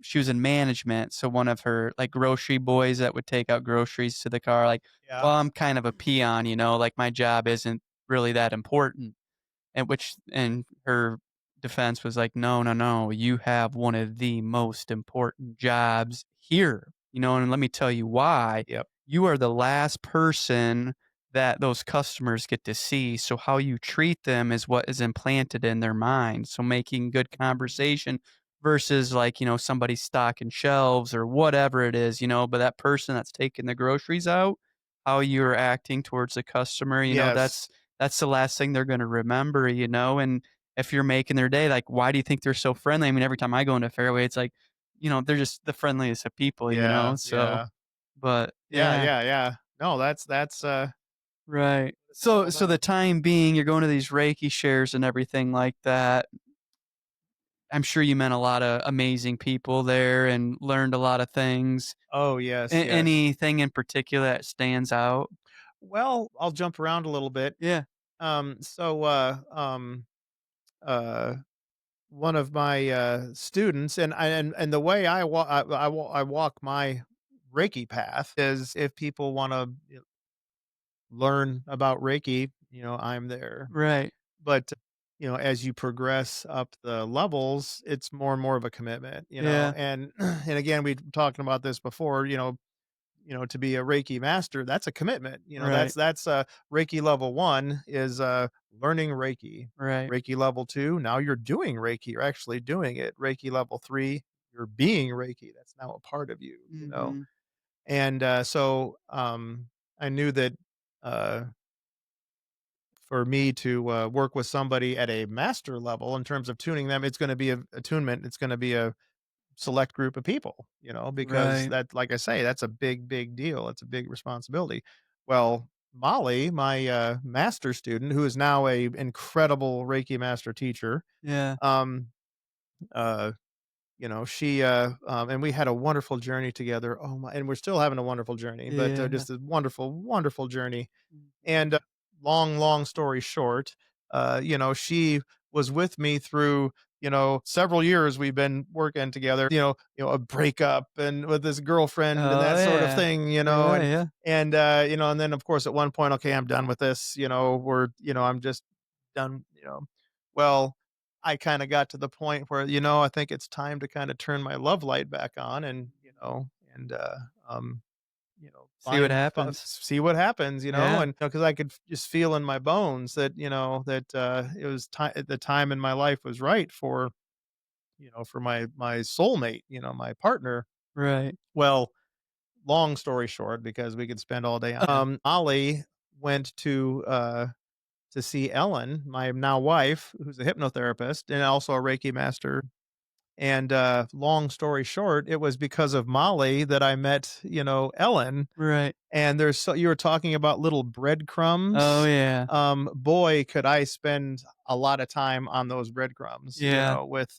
she was in management, so one of her, like, grocery boys that would take out groceries to the car, like, Yeah. "Well, I'm kind of a peon, like, my job isn't really that important." And her defense was like, "No, no, no, you have one of the most important jobs here, and let me tell you why. Yep. You are the last person that those customers get to see, so how you treat them is what is implanted in their mind. So making good conversation versus like, somebody stocking shelves or whatever it is, but that person that's taking the groceries out, how you're acting towards the customer, Yes. that's the last thing they're gonna remember, and if you're making their day, like, why do you think they're so friendly? I mean, every time I go into Fairway, it's like, they're just the friendliest of people, Yeah, so yeah. But Yeah, yeah, yeah, yeah. No, that's right. it's So all so the about. time being, you're going to these Reiki shares and everything like that. I'm sure you met a lot of amazing people there and learned a lot of things. Oh, yes, yes. Anything in particular that stands out? Well, I'll jump around a little bit. Yeah, So, uh, one of my, students and the way I walk my Reiki path is if people wanna learn about Reiki, I'm there. right. But, as you progress up the levels, it's more and more of a commitment, Yeah, and and again, we talking about this before, to be a Reiki master, that's a commitment. right, Reiki level 1 is, learning Reiki. right. Reiki level 2, now you're doing Reiki, you're actually doing it. Reiki level 3, you're being Reiki, that's now a part of you. Mhm. And, I knew that, uh for me to work with somebody at a master level in terms of tuning them, it's going to be a attunement. It's going to be a select group of people, because Right. that, like I say, that's a big, big deal. It's a big responsibility. Well, Molly, my master student, who is now a incredible Reiki master teacher, Yeah, um, uh, she and we had a wonderful journey together. Oh my, and we're still having a wonderful journey, but yeah. just a wonderful, wonderful journey. And, Mhm. long story short, she was with me through, several years we've been working together, a breakup and with this girlfriend and Oh, that sort of yeah. thing, Yeah, yeah. and then of course at one point, okay, I'm done with this, I'm just done, Well, I kind of got to the point where, I think it's time to kind of turn my love light back on and um See what happens. see what happens, Yeah, and because I could just feel in my bones that, it was time the time in my life was right for my soulmate, my partner. right. Well, long story short, because we could spend all day on Yeah, Ollie went to see Ellen, my now wife, who's a hypnotherapist and also a Reiki master. And long story short, it was because of Molly that I met, Ellen. right. And you were talking about little Oh, breadcrumbs. yeah. Boy, could I spend a lot of time on those breadcrumbs, Yeah, with,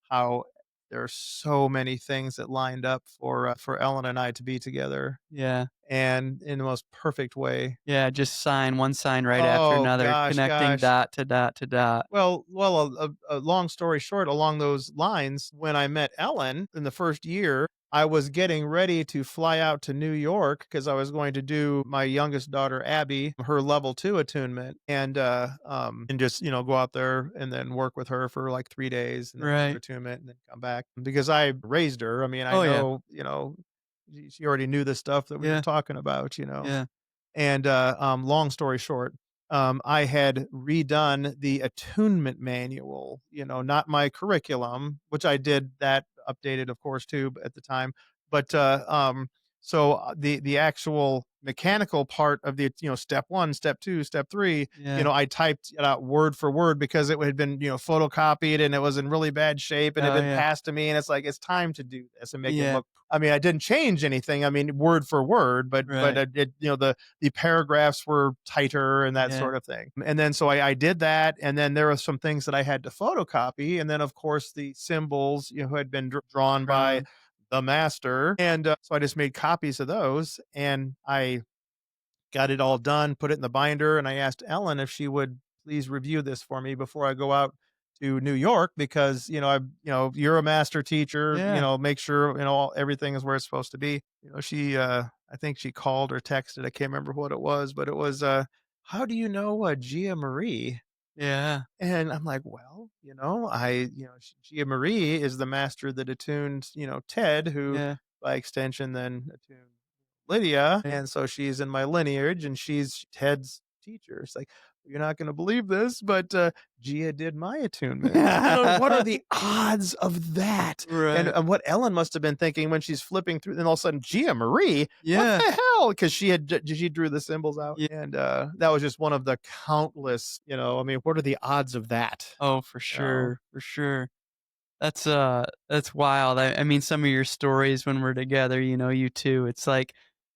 how there's so many things that lined up for Ellen and I to be together, yeah. and in the most perfect way. Yeah, just sign one sign right after Oh another, gosh, connecting gosh. dot to dot to dot. A long story short, along those lines, when I met Ellen in the first year, I was getting ready to fly out to New York because I was going to do my youngest daughter, Abby, her level 2 attunement and just, go out there and then work with her for like 3 days and then do her Right. attunement and then come back because I raised her. I mean, I Oh, yeah. know, she already knew the stuff that we were Yeah, talking about. yeah, And, long story short, I had redone the attunement manual, not my curriculum, which I did that updated, of course, too, at the time. But, the actual mechanical part of the, step 1, step 2, step 3, yeah. I typed it out word for word because it had been, photocopied and it was in really bad shape and it Oh, had been yeah. passed to me. And it's like, it's time to do this and make it Yeah, look. I mean, I didn't change anything. I mean, word for word, but right. the paragraphs were tighter and that Yeah, sort of thing. And then so I did that, and then there were some things that I had to photocopy, and then of course the symbols, who had been drawn by drawn. the master, and so I just made copies of those, and I got it all done, put it in the binder, and I asked Ellen if she would please review this for me before I go out to New York because, you're a master teacher, Yeah. make sure, everything is where it's supposed to be. She I think she called or texted, I can't remember what it was, but it was how do you know Gia Marie? Yeah, And I'm like, well, Gia Marie is the master that attuned, Ted, who yeah, by extension then attuned Lydia. right. And so she's in my lineage and she's Ted's teacher. It's like, you're not going to believe this, but Gia did my attunement. What are the odds of that? And, Right. and what Ellen must have been thinking when she's flipping through, and all of a sudden, Gia Marie, what Yeah, the hell? Because she drew the symbols out, yeah. and that was just one of the countless. I mean, what are the odds of that? Oh, for You know, sure, for sure. That's wild. I mean, some of your stories when we're together, you too, it's like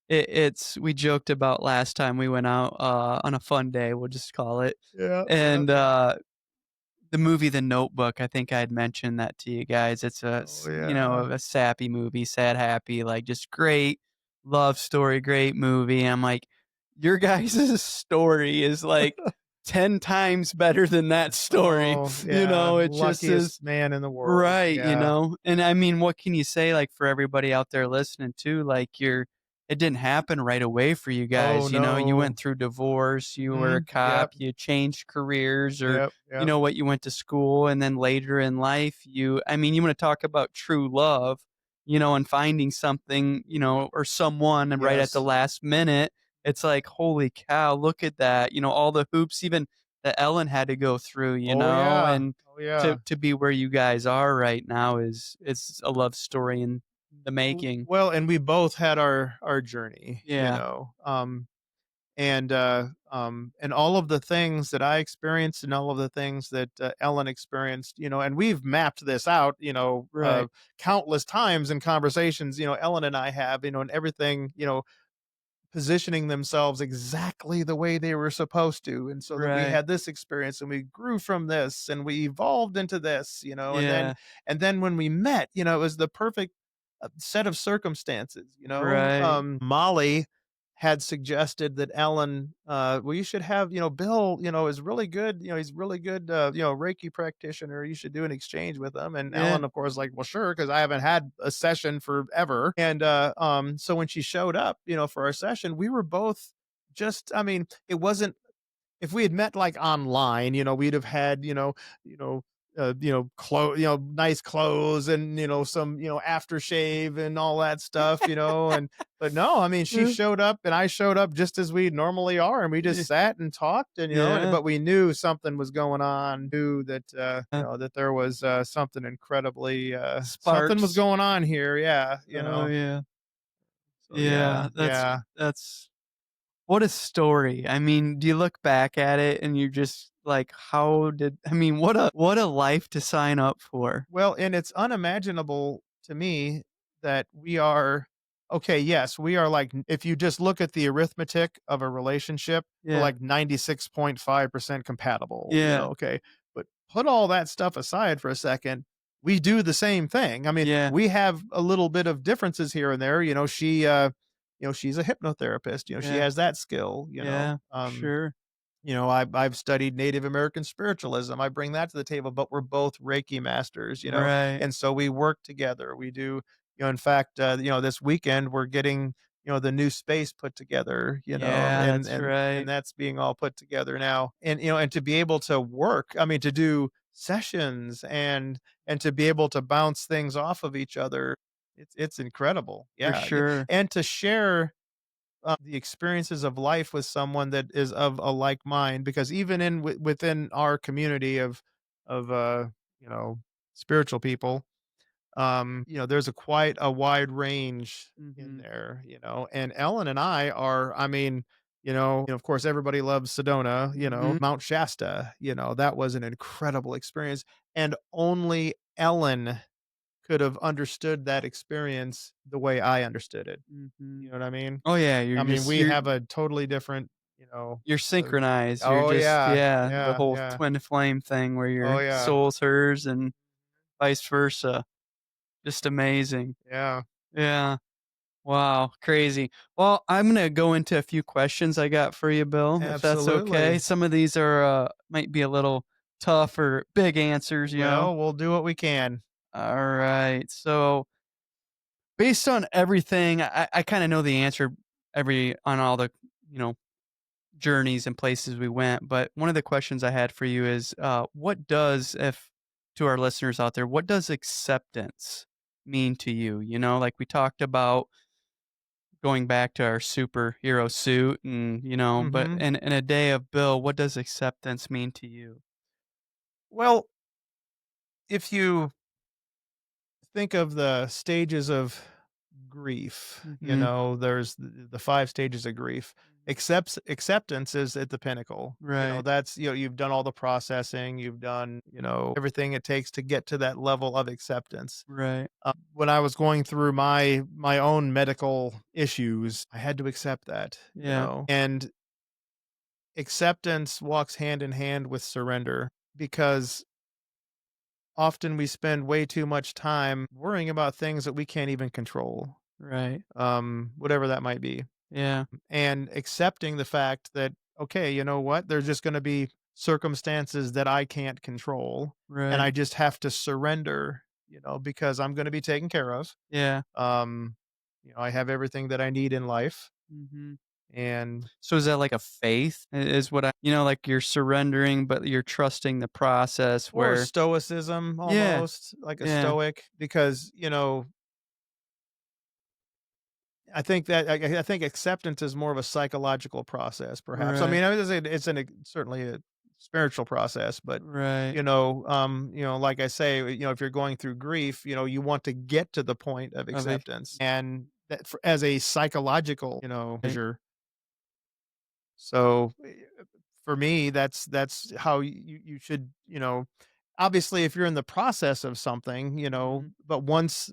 it's we joked about last time we went out, on a fun day, we'll just call it, Yeah, yeah. and, the movie The Notebook, I think I had mentioned that to you guys. It's a Oh, you know, yeah. a sappy movie, sad, happy, like, just great love story, great movie, and I'm like, "Your guys' story is, like, 10 times better than that story," Oh, you yeah. know, it just is Luckiest man in the world. right, you Yeah. know? And I mean, what can you say, like, for everybody out there listening too, like, it didn't happen right away for you Oh, guys, you know? You went no. through divorce, you were a Mhm. cop, Yep, you changed careers or, yep, you yep. know what, you went to school, and then later in life, I mean, you wanna talk about true love, you know, and finding something, you know, or someone and right at the Yes. last minute, it's like, "Holy cow, look at that," you know, all the hoops even that Ellen had to go through, you Oh, know, yeah. and Oh, yeah. to be where you guys are right now is a love story in the W making. well, and we both had our journey, Yeah, and all of the things that I experienced and all of the things that, Ellen experienced, and we've mapped this out, right, countless times in conversations, Ellen and I have, and everything, positioning themselves exactly the way they were supposed to, and so then we right. had this experience and we grew from this and we evolved into this, and then Yeah, when we met, it was the perfect set of circumstances, right. Molly had suggested that Ellen, well, you should have, Bill, is really good, he's really good, Reiki practitioner. You should do an exchange with him. And Yeah, Ellen, of course, like, well, sure, because I haven't had a session forever. And so when she showed up, for our session, we were both just, I mean, it wasn't if we had met like online, we'd have had, nice clothes and some aftershave and all that stuff, and but no, I mean, she uh, showed up and I showed up just as we normally are, and we just yeah, sat and talked, and yeah, but we knew something was going on, knew that uh, that there was something incredibly something was sparks. going on here, yeah, Oh, yeah. so Yeah, yeah, yeah. that's what a story. I mean, do you look back at it and you're just like, "How did" I mean, what a life to sign up for. Well, and it's unimaginable to me that we are okay, yes, we are like if you just look at the arithmetic of a relationship, we're Yeah, like 96.5% compatible, yeah, okay. But put all that stuff aside for a second. We do the same thing. I mean, yeah, we have a little bit of differences here and there. She's a hypnotherapist, she yeah, has that skill, yeah, for sure. I've studied Native American spiritualism. I bring that to the table, but we're both Reiki masters, Right. and so we work together. We do, in fact, this weekend we're getting, the new space put together, Yeah, and that's right. that's being all put together now. And and to be able to work, I mean, to do sessions and to be able to bounce things off of each other, it's incredible. For Yeah, yeah, sure. and to share the experiences of life with someone that is of a like mind because even within our community of you know spiritual people, there's a quite a wide range in Mhm, there, and Ellen and I are, I mean, of course everybody loves Sedona, mhm, Mount Shasta, that was an incredible experience, and only Ellen could have understood that experience the way I understood it. You mhm. know what I mean? Oh, yeah, I mean, we have a totally different, you're uh synchronized, you're oh, just yeah, yeah, the yeah, whole yeah. twin flame thing where Oh, your yeah, soul's hers and vice versa. Just amazing. yeah, Yeah. Wow, crazy. Well, I'm gonna go into a few questions I got for you, Bill, if that's okay. absolutely. Some of these are, might be a little tough or big answers, you know? Well, we'll do what we can. Alright, so based on everything, I kinda know the answer on all the, you know, journeys and places we went, but one of the questions I had for you is, what does if to our listeners out there, what does acceptance mean to you? You know, like we talked about going back to our superhero suit and, you know, but Mhm. in a day of Bill, what does acceptance mean to you? Well, if you think of the stages of grief, Mhm. there's the 5 stages of grief. acceptance is at the pinnacle. Right. That's, you've done all the processing, you've done, everything it takes to get to that level of acceptance. Right. When I was going through my own medical issues, I had to accept that, Yeah. and acceptance walks hand in hand with surrender, because often we spend way too much time worrying about things that we can't even control, Right. whatever that might be. Yeah. And accepting the fact that, okay, you know what? There's going to be circumstances that I can't control, and Right. I just have to surrender, because I'm going to be taken care of. Yeah. Um, I have everything that I need in life, Mhm. and So is that like a faith is what like you're surrendering, but you're trusting the process or where stoicism, yeah, almost like a yeah, stoic, because, I think acceptance is more of a psychological process, perhaps. right, It's certainly a spiritual process, but right, like I say, if you're going through grief, you want to get to the point of of it, acceptance, and that as a psychological, right, measure. So for me, that's how you should, obviously, if you're in the process of something, mhm, but once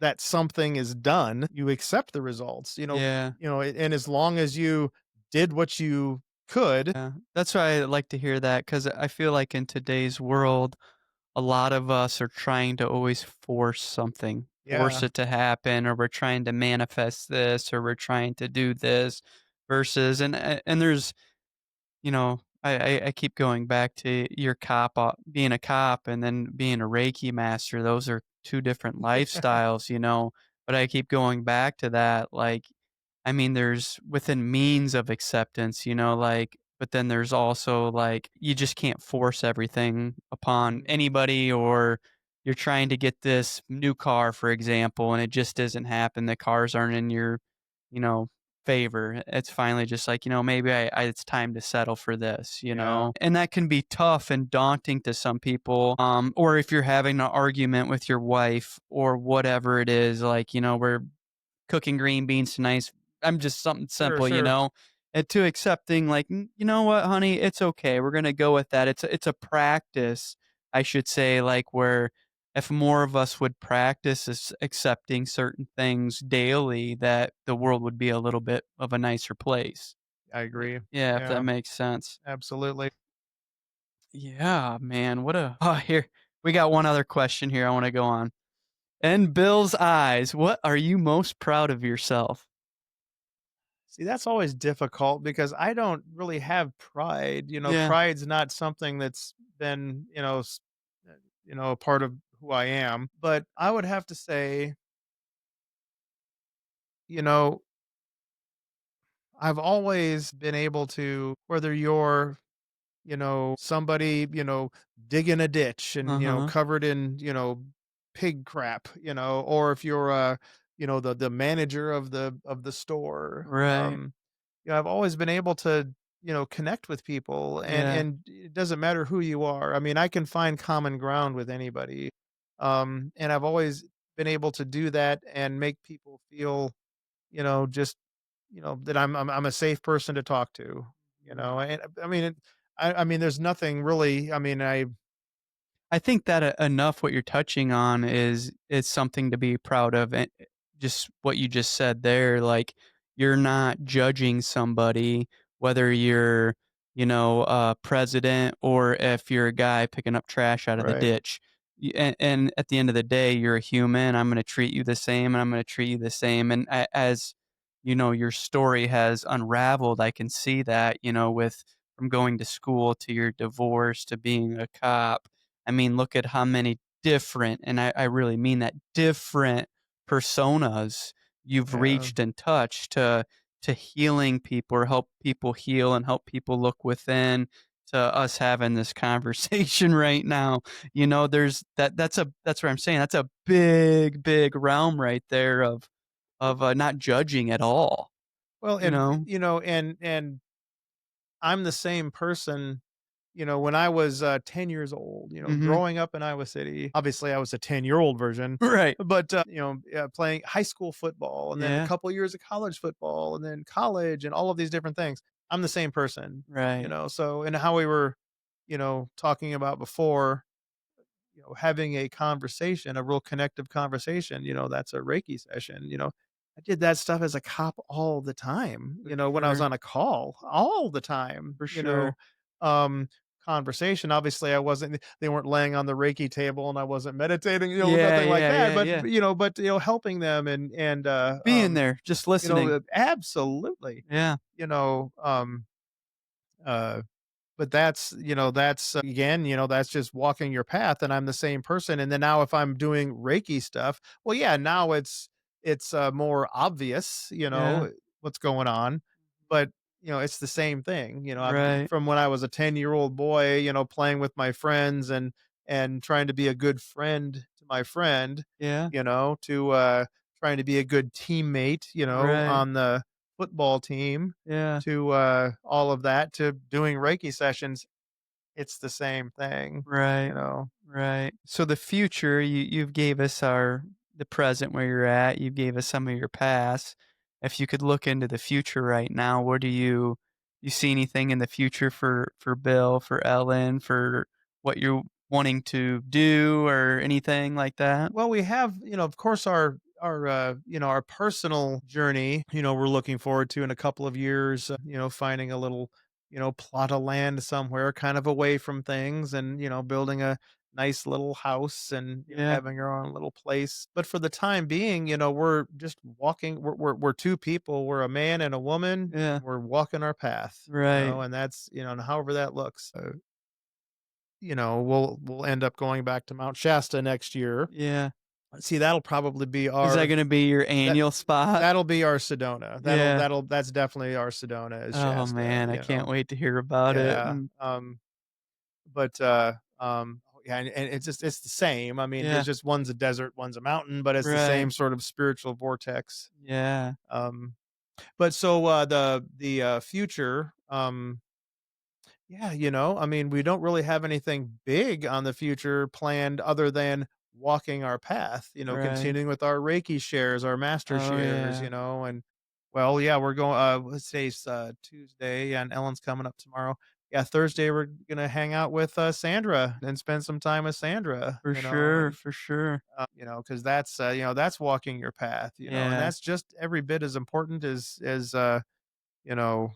that something is done, you accept the results, yeah, and as long as you did what you could. yeah. That's why I like to hear that because I feel like in today's world, a lot of us are trying to always force something, force Yeah, it to happen, or we're trying to manifest this, or we're trying to do this versus and there's I keep going back to your being a cop and then being a Reiki master. Those are 2 different lifestyles, but I keep going back to that, like, I mean, there's within means of acceptance, like, but then there's also, like, you just can't force everything upon Mhm. anybody or you're trying to get this new car, for example, and it just doesn't happen. The cars aren't in your, you know, favor. It's finally just like, maybe it's time to settle for this, Yeah, and that can be tough and daunting to some people. Or if you're having an argument with your wife or whatever it is, like, we're cooking green beans tonight. I'm just something sure, simple, sure. and to accepting like, you know what, honey, it's okay. We're gonna go with that. It's a practice, I should say, like where if more of us would practice accepting certain things daily, that the world would be a little bit of a nicer place. I agree. Yeah, if that Yeah, makes sense. absolutely. Yeah, man. What a oh here we got one other question here I want to go on. In Bill's eyes, what are you most proud of yourself? See, that's always difficult because I don't really have pride. Yeah. Pride's not something that's been, a part of who I am. But I would have to say, you know, I've always been able to, whether you're, somebody, digging a ditch and, Uh-huh. covered in, pig crap, or if you're, the manager of the store. Right. I've always been able to, connect with people, and Yeah. it doesn't matter who you are. I mean, I can find common ground with anybody. And I've always been able to do that and make people feel, just, that I'm a safe person to talk to, Mhm. and I mean, I mean, there's nothing really, I mean, I think that enough what you're touching on is something to be proud of, and just what you just said there, like you're not judging somebody whether you're, a president or if you're a guy picking up trash out of the right, ditch. And at the end of the day, you're a human. I'm going to treat you the same, and I'm going to treat you the same. And as your story has unraveled, I can see that, with from going to school to your divorce to being a cop. I mean, look at how many different, and I really mean that, different personas you've yeah, reached and touched to healing people or help people heal and help people look within to us having this conversation right now. There's that's what I'm saying. That's a big, big realm right there of not judging at all, well, you and know? and I'm the same person, when I was 10 years old, Mhm. growing up in Iowa City, obviously I was a 10-year-old version, Right. but, playing high school football and then a Yeah. couple years of college football and then college and all of these different things. I'm the same person, Right. so and how we were, talking about before, having a conversation, a real connective conversation, that's a Reiki session, I did that stuff as a cop all the time, For when I was sure. on a call all the time, For sure. um, conversation. Obviously, I wasn't, they weren't laying on the Reiki table and I wasn't meditating, Yeah, nothing like yeah, that. yeah, But, yeah. helping them Being there, just listening. absolutely, Yeah. you know, uh, but that's again, that's just walking your path and I'm the same person. And then now if I'm doing Reiki stuff, well, yeah, now it's more obvious, Yeah. what's going on. But, it's the same thing. Right. From when I was a 10-year-old boy, playing with my friends and trying to be a good friend to my friend, Yeah. to trying to be a good teammate, Right. on the football team Yeah. to, all of that to doing Reiki sessions, it's the same thing, Right. you know? Right. So the future, you've gave us the present where you're at. You gave us some of your past. If you could look into the future right now, what do you see anything in the future for Bill, for Ellen, for what you're wanting to do or anything like that? Well, we have, of course, our personal journey, we're looking forward to in a couple of years, finding a little, plot of land somewhere kind of away from things and, building a nice little house and, Yeah. having our own little place. But for the time being, we're just walking, we're two people, we're a man and a woman, Yeah. and we're walking our path, Right. and that's, and however that looks. We'll end up going back to Mount Shasta next year. Yeah. See, that'll probably be Is that our gonna be your that annual spot? that'll be our Sedona. Yeah. That's definitely our Sedona is Oh, Shasta, man, I can't wait to hear about it. Yeah, but, yeah, and it's the same. I mean, there's Yeah. just one's a desert, one's a mountain, but it's the Right. same sort of spiritual vortex. Yeah. But so, the future, yeah, I mean, we don't really have anything big on the future planned other than walking our path, Right. continuing with our Reiki shares, our master Oh, shares, yeah. and well, yeah, we're going, let's say it's Tuesday and Ellen's coming up tomorrow. Yeah, Thursday, we're going to hang out with Sandra and spend some time with Sandra, For sure, for sure. cause that's, that's walking your path, and Yeah. that's just every bit as important as you know,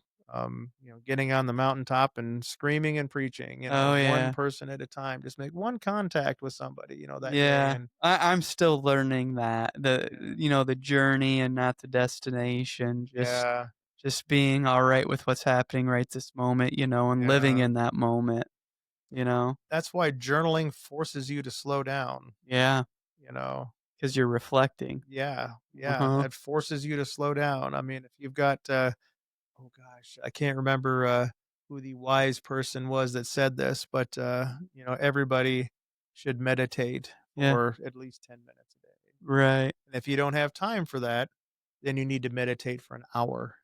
getting on the mountaintop and screaming and preaching, Oh, one yeah. person at a time. Just make one contact with somebody, that day. Yeah. And I'm still learning that, yeah, the journey and not the destination, yeah, just being alright with what's happening right this moment, and living yeah. in that moment, you know? That's why journaling forces you to slow down, Yeah, you know. because 'cause you're reflecting. Yeah, yeah. Uh-huh. That forces you to slow down. I mean, if you've got oh gosh, I can't remember who the wise person was that said this, but everybody should meditate Yeah. for at least 10 minutes a day. Right. And if you don't have time for that, then you need to meditate for an hour.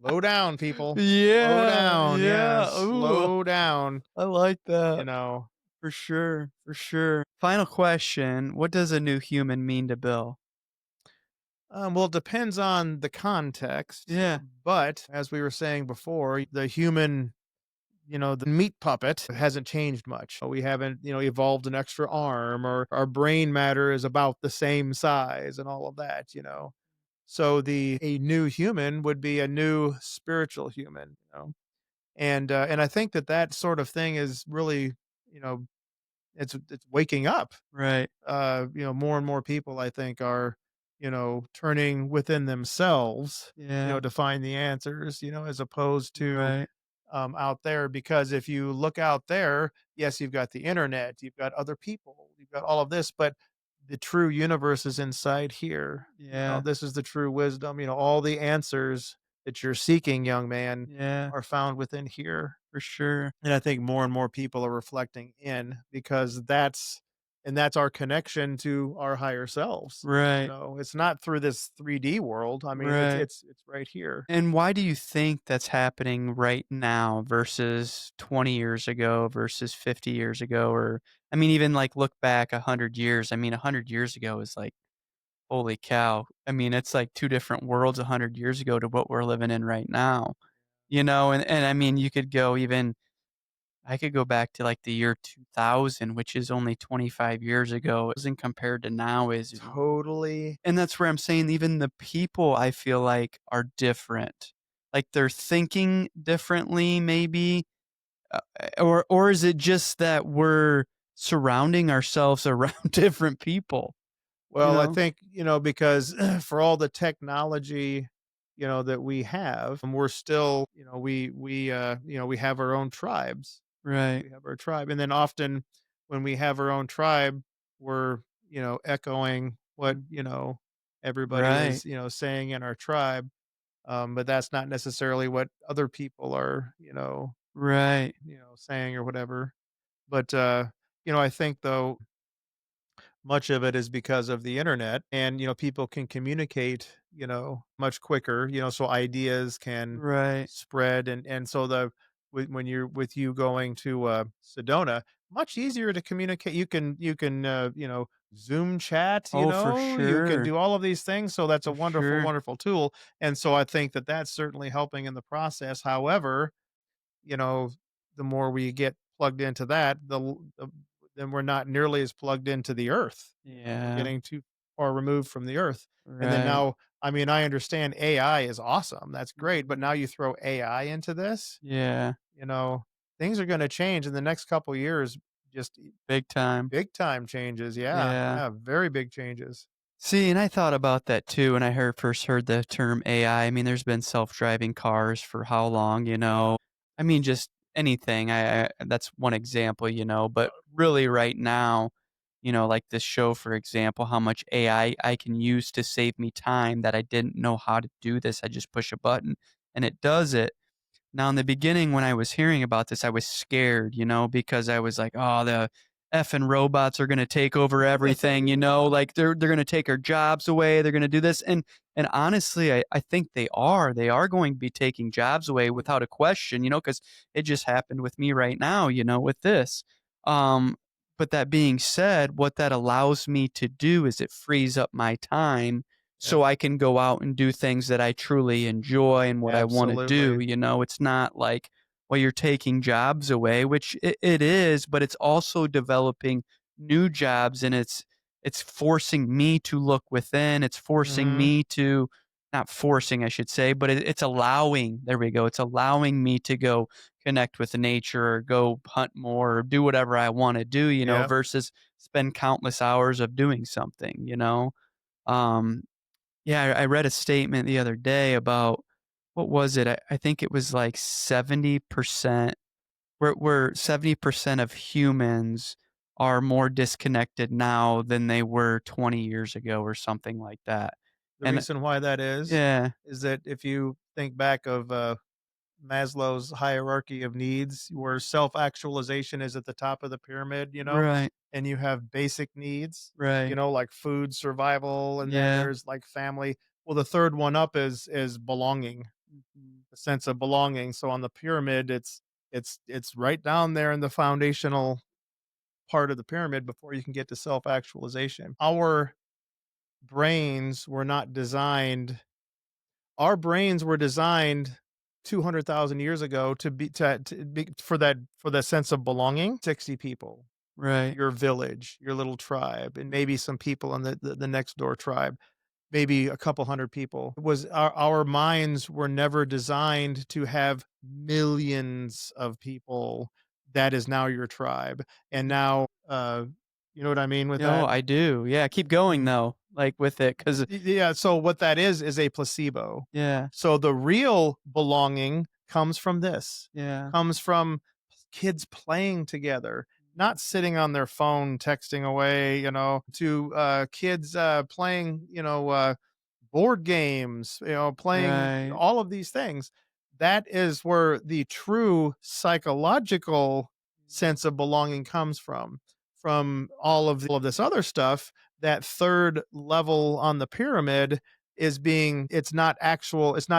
Slow down, people. Slow Yeah, down. Yeah, yeah. Ooh, slow down, I like you that. know. For sure, for sure. Final question, what does a new human mean to Bill? Well, it depends on the context, Yeah. but as we were saying before, the human, the meat puppet hasn't changed much. We haven't, evolved an extra arm or our brain matter is about the same size and all of that. So the a new human would be a new spiritual human. And I think that sort of thing is really, you know, it's waking up. Right. More and more people I think are, turning within themselves, Yeah. to find the answers, as opposed to Right. out there. Because if you look out there, yes, you've got the internet, you've got other people, you've got all of this, but the true universe is inside here. Yeah. This is the true wisdom. All the answers that you're seeking, young man, Yeah. are found within here. For sure. And I think more and more people are reflecting in because and that's our connection to our higher selves. Right. It's not through this 3D world. I mean, it's Right. it's it's right here. And why do you think that's happening right now versus 20 years ago versus 50 years ago? Or, I mean, even like look back 100 years. I mean, 100 years ago is like, holy cow. I mean, it's like two different worlds 100 years ago to what we're living in right now, and I mean, you could go even, I could go back to like the year 2000, which is only 25 years ago, and compared to now is, Totally. and that's where I'm saying even the people I feel like are different. Like they're thinking differently maybe, or is it just that we're surrounding ourselves around different people, you Well, I know? think, because for all the technology, that we have, and we're still, we have our own tribes. Right. We have our tribe. And then often when we have our own tribe, we're, echoing what, Mm. everybody Right. is, saying in our tribe. But that's not necessarily what other people are, Right. saying or whatever. But I think though much of it is because of the internet and, people can communicate, much quicker, so ideas can Right. spread and so when you're with you going to Sedona, much easier to communicate. You can Zoom chat, Oh, for you can sure. do all of these things. So that's a For wonderful, sure. wonderful tool. And so I think that that's certainly helping in the process. However, you know, the more we get plugged into that, then we're not nearly as plugged into the earth. We're Yeah. getting too far removed from the earth. And then Right. now, I mean, I understand AI is awesome. That's great. But Mhm. now you throw AI into this, Yeah. you know, things are going to change in the next couple years. Just Big time. big time changes. Yeah. Yeah. Yeah. Very big changes. See, and I thought about that too when I first heard the term AI. I mean, there's been self-driving cars for how long, you know? I mean, just anything. I that's one example, but really right now, like this show, for example, how much AI I can use to save me time that I didn't know how to do this. I just push a button and it does it. Now, in the beginning, when I was hearing about this, I was scared, because I was like, "Oh, the effing robots are gonna take over everything," like they're gonna take our jobs away. They're gonna do this, and honestly, I think they are. They are going to be taking jobs away without a question, because it just happened with me right now, with this. Um, but that being said, what that allows me to do is it frees up my time Yep. so I can go out and do things that I truly enjoy and what I wanna do, Absolutely. It's not like, well, you're taking jobs away, which it is, but it's also developing new jobs, and it's forcing me to look within, it's forcing Hmm. me to, not forcing, I should say, but it's allowing, there we go, it's allowing me to go connect with nature or go hunt more or do whatever I wanna do, Yep. versus spend countless hours of doing something, Um, yeah, I read a statement the other day about, what was it? I think it was like 70%, where 70% of humans are more disconnected now than they were 20 years ago or something like that. The And reason why that yeah, is that if you think back of Maslow's hierarchy of needs, where self-actualization is at the top of the pyramid, right, and you have basic needs, right. like food, survival, and then Yeah. there's like family. Well, the third one up is belonging, Mhm. the sense of belonging. So on the pyramid, it's right down there in the foundational part of the pyramid before you can get to self-actualization. Brains were not designed our brains were designed 200,000 years ago to be for that sense of belonging. 60 people, Right. your village, your little tribe, and maybe some people in the next door tribe, maybe a couple hundred people. It was our minds were never designed to have millions of people. That is now your tribe. And now, you know what I mean with No, that? I do. Yeah, keep going though, like with it, because Yeah, so what that is a placebo. yeah, So the real belonging comes from this, yeah. comes from kids playing together, not sitting on their phone texting away, to kids playing, board games, playing Right. all of these things. That is where the true psychological sense of belonging comes from from all of this other stuff, that third level on the pyramid is being it's not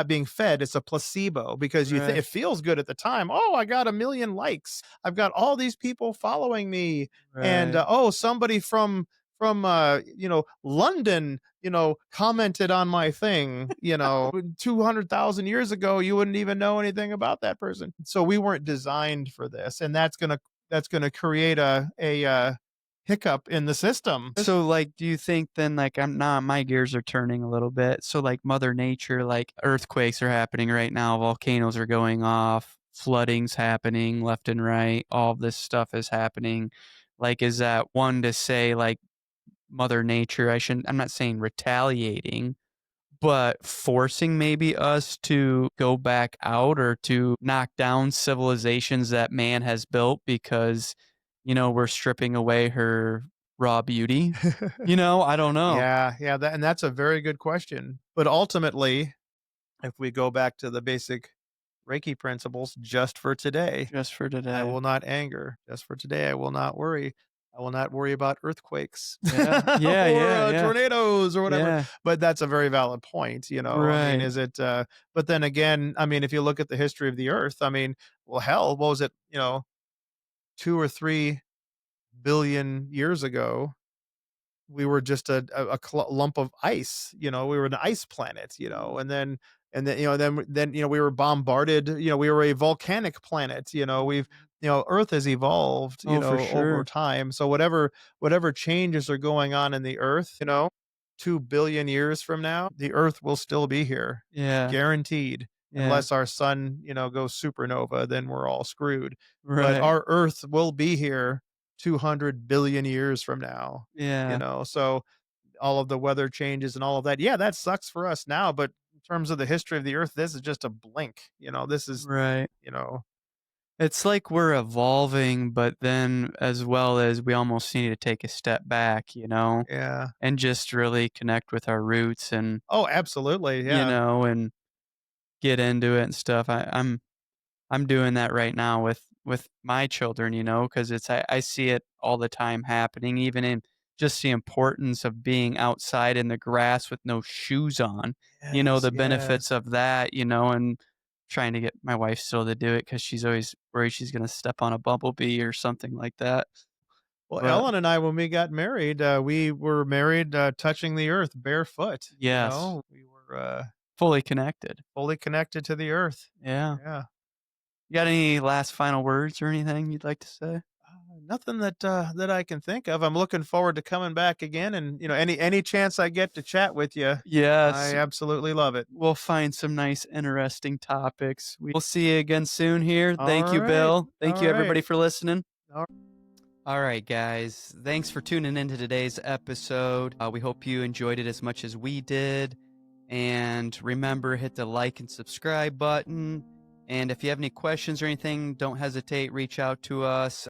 being fed, it's a placebo because Right. it feels good at the time. Oh, I got a million likes. I've got all these people following me, and Right. oh, somebody from London, commented on my thing. 200,000 years ago, you wouldn't even know anything about that person. So we weren't designed for this, and that's gonna create a hiccup in the system. So, like, do you think then, like, I'm not, my gears are turning a little bit. So, like, Mother Nature, like, earthquakes are happening right now, volcanoes are going off, flooding's happening left and right, all of this stuff is happening. Like, is that one to say, like, Mother Nature, I'm not saying retaliating, but forcing maybe us to go back out or to knock down civilizations that man has built because, we're stripping away her raw beauty? I don't know. Yeah, yeah, that's a very good question. But ultimately, if we go back to the basic Reiki principles, just for today, Just for I today. will not anger. Just for today, I will not worry. I will not worry about earthquakes Yeah. Yeah, or yeah, yeah. tornadoes or whatever. Yeah. But that's a very valid point. I mean, Right. is it? But then again, I mean, if you look at the history of the Earth, I mean, well, hell, what was it? 2 or 3 billion years ago, we were just a lump of ice. We were an ice planet. And then we were bombarded. We were a volcanic planet. Earth has evolved, Oh, for over sure. time. So whatever changes are going on in the Earth, 2 billion years from now, the Earth will still be here, Yeah. guaranteed. Yeah. Unless our sun, goes supernova, then we're all screwed. But Right. our Earth will be here 200 billion years from now. Yeah. So all of the weather changes and all of that. Yeah, that sucks for us now, but in terms of the history of the Earth, this is just a blink. This is, Right. you know, It's like we're evolving, but then as well as we almost need to take a step back, yeah. and just really connect with our roots and, Oh, absolutely. Yeah. and get into it and stuff. I'm doing that right now with my children, because I see it all the time happening, even in just the importance of being outside in the grass with no shoes on, Yes. the benefits Yes. of that, and trying to get my wife still to do it because she's always worried she's gonna step on a bumblebee or something like that. Well, But Ellen and I, when we got married, we were married touching the earth barefoot. yes, We were fully connected. fully connected to the earth. Yeah. Yeah. You got any last final words or anything you'd like to say? Nothing that I can think of. I'm looking forward to coming back again, and any chance I get to chat with you, I Yes. absolutely love it. We'll find some nice, interesting topics. We'll see you again soon here. All Thank you, right, Bill. Thank all you, right. everybody, for listening. All All right, guys. Thanks for tuning into today's episode. We hope you enjoyed it as much as we did. And remember, hit the like and subscribe button. And if you have any questions or anything, don't hesitate, reach out to us.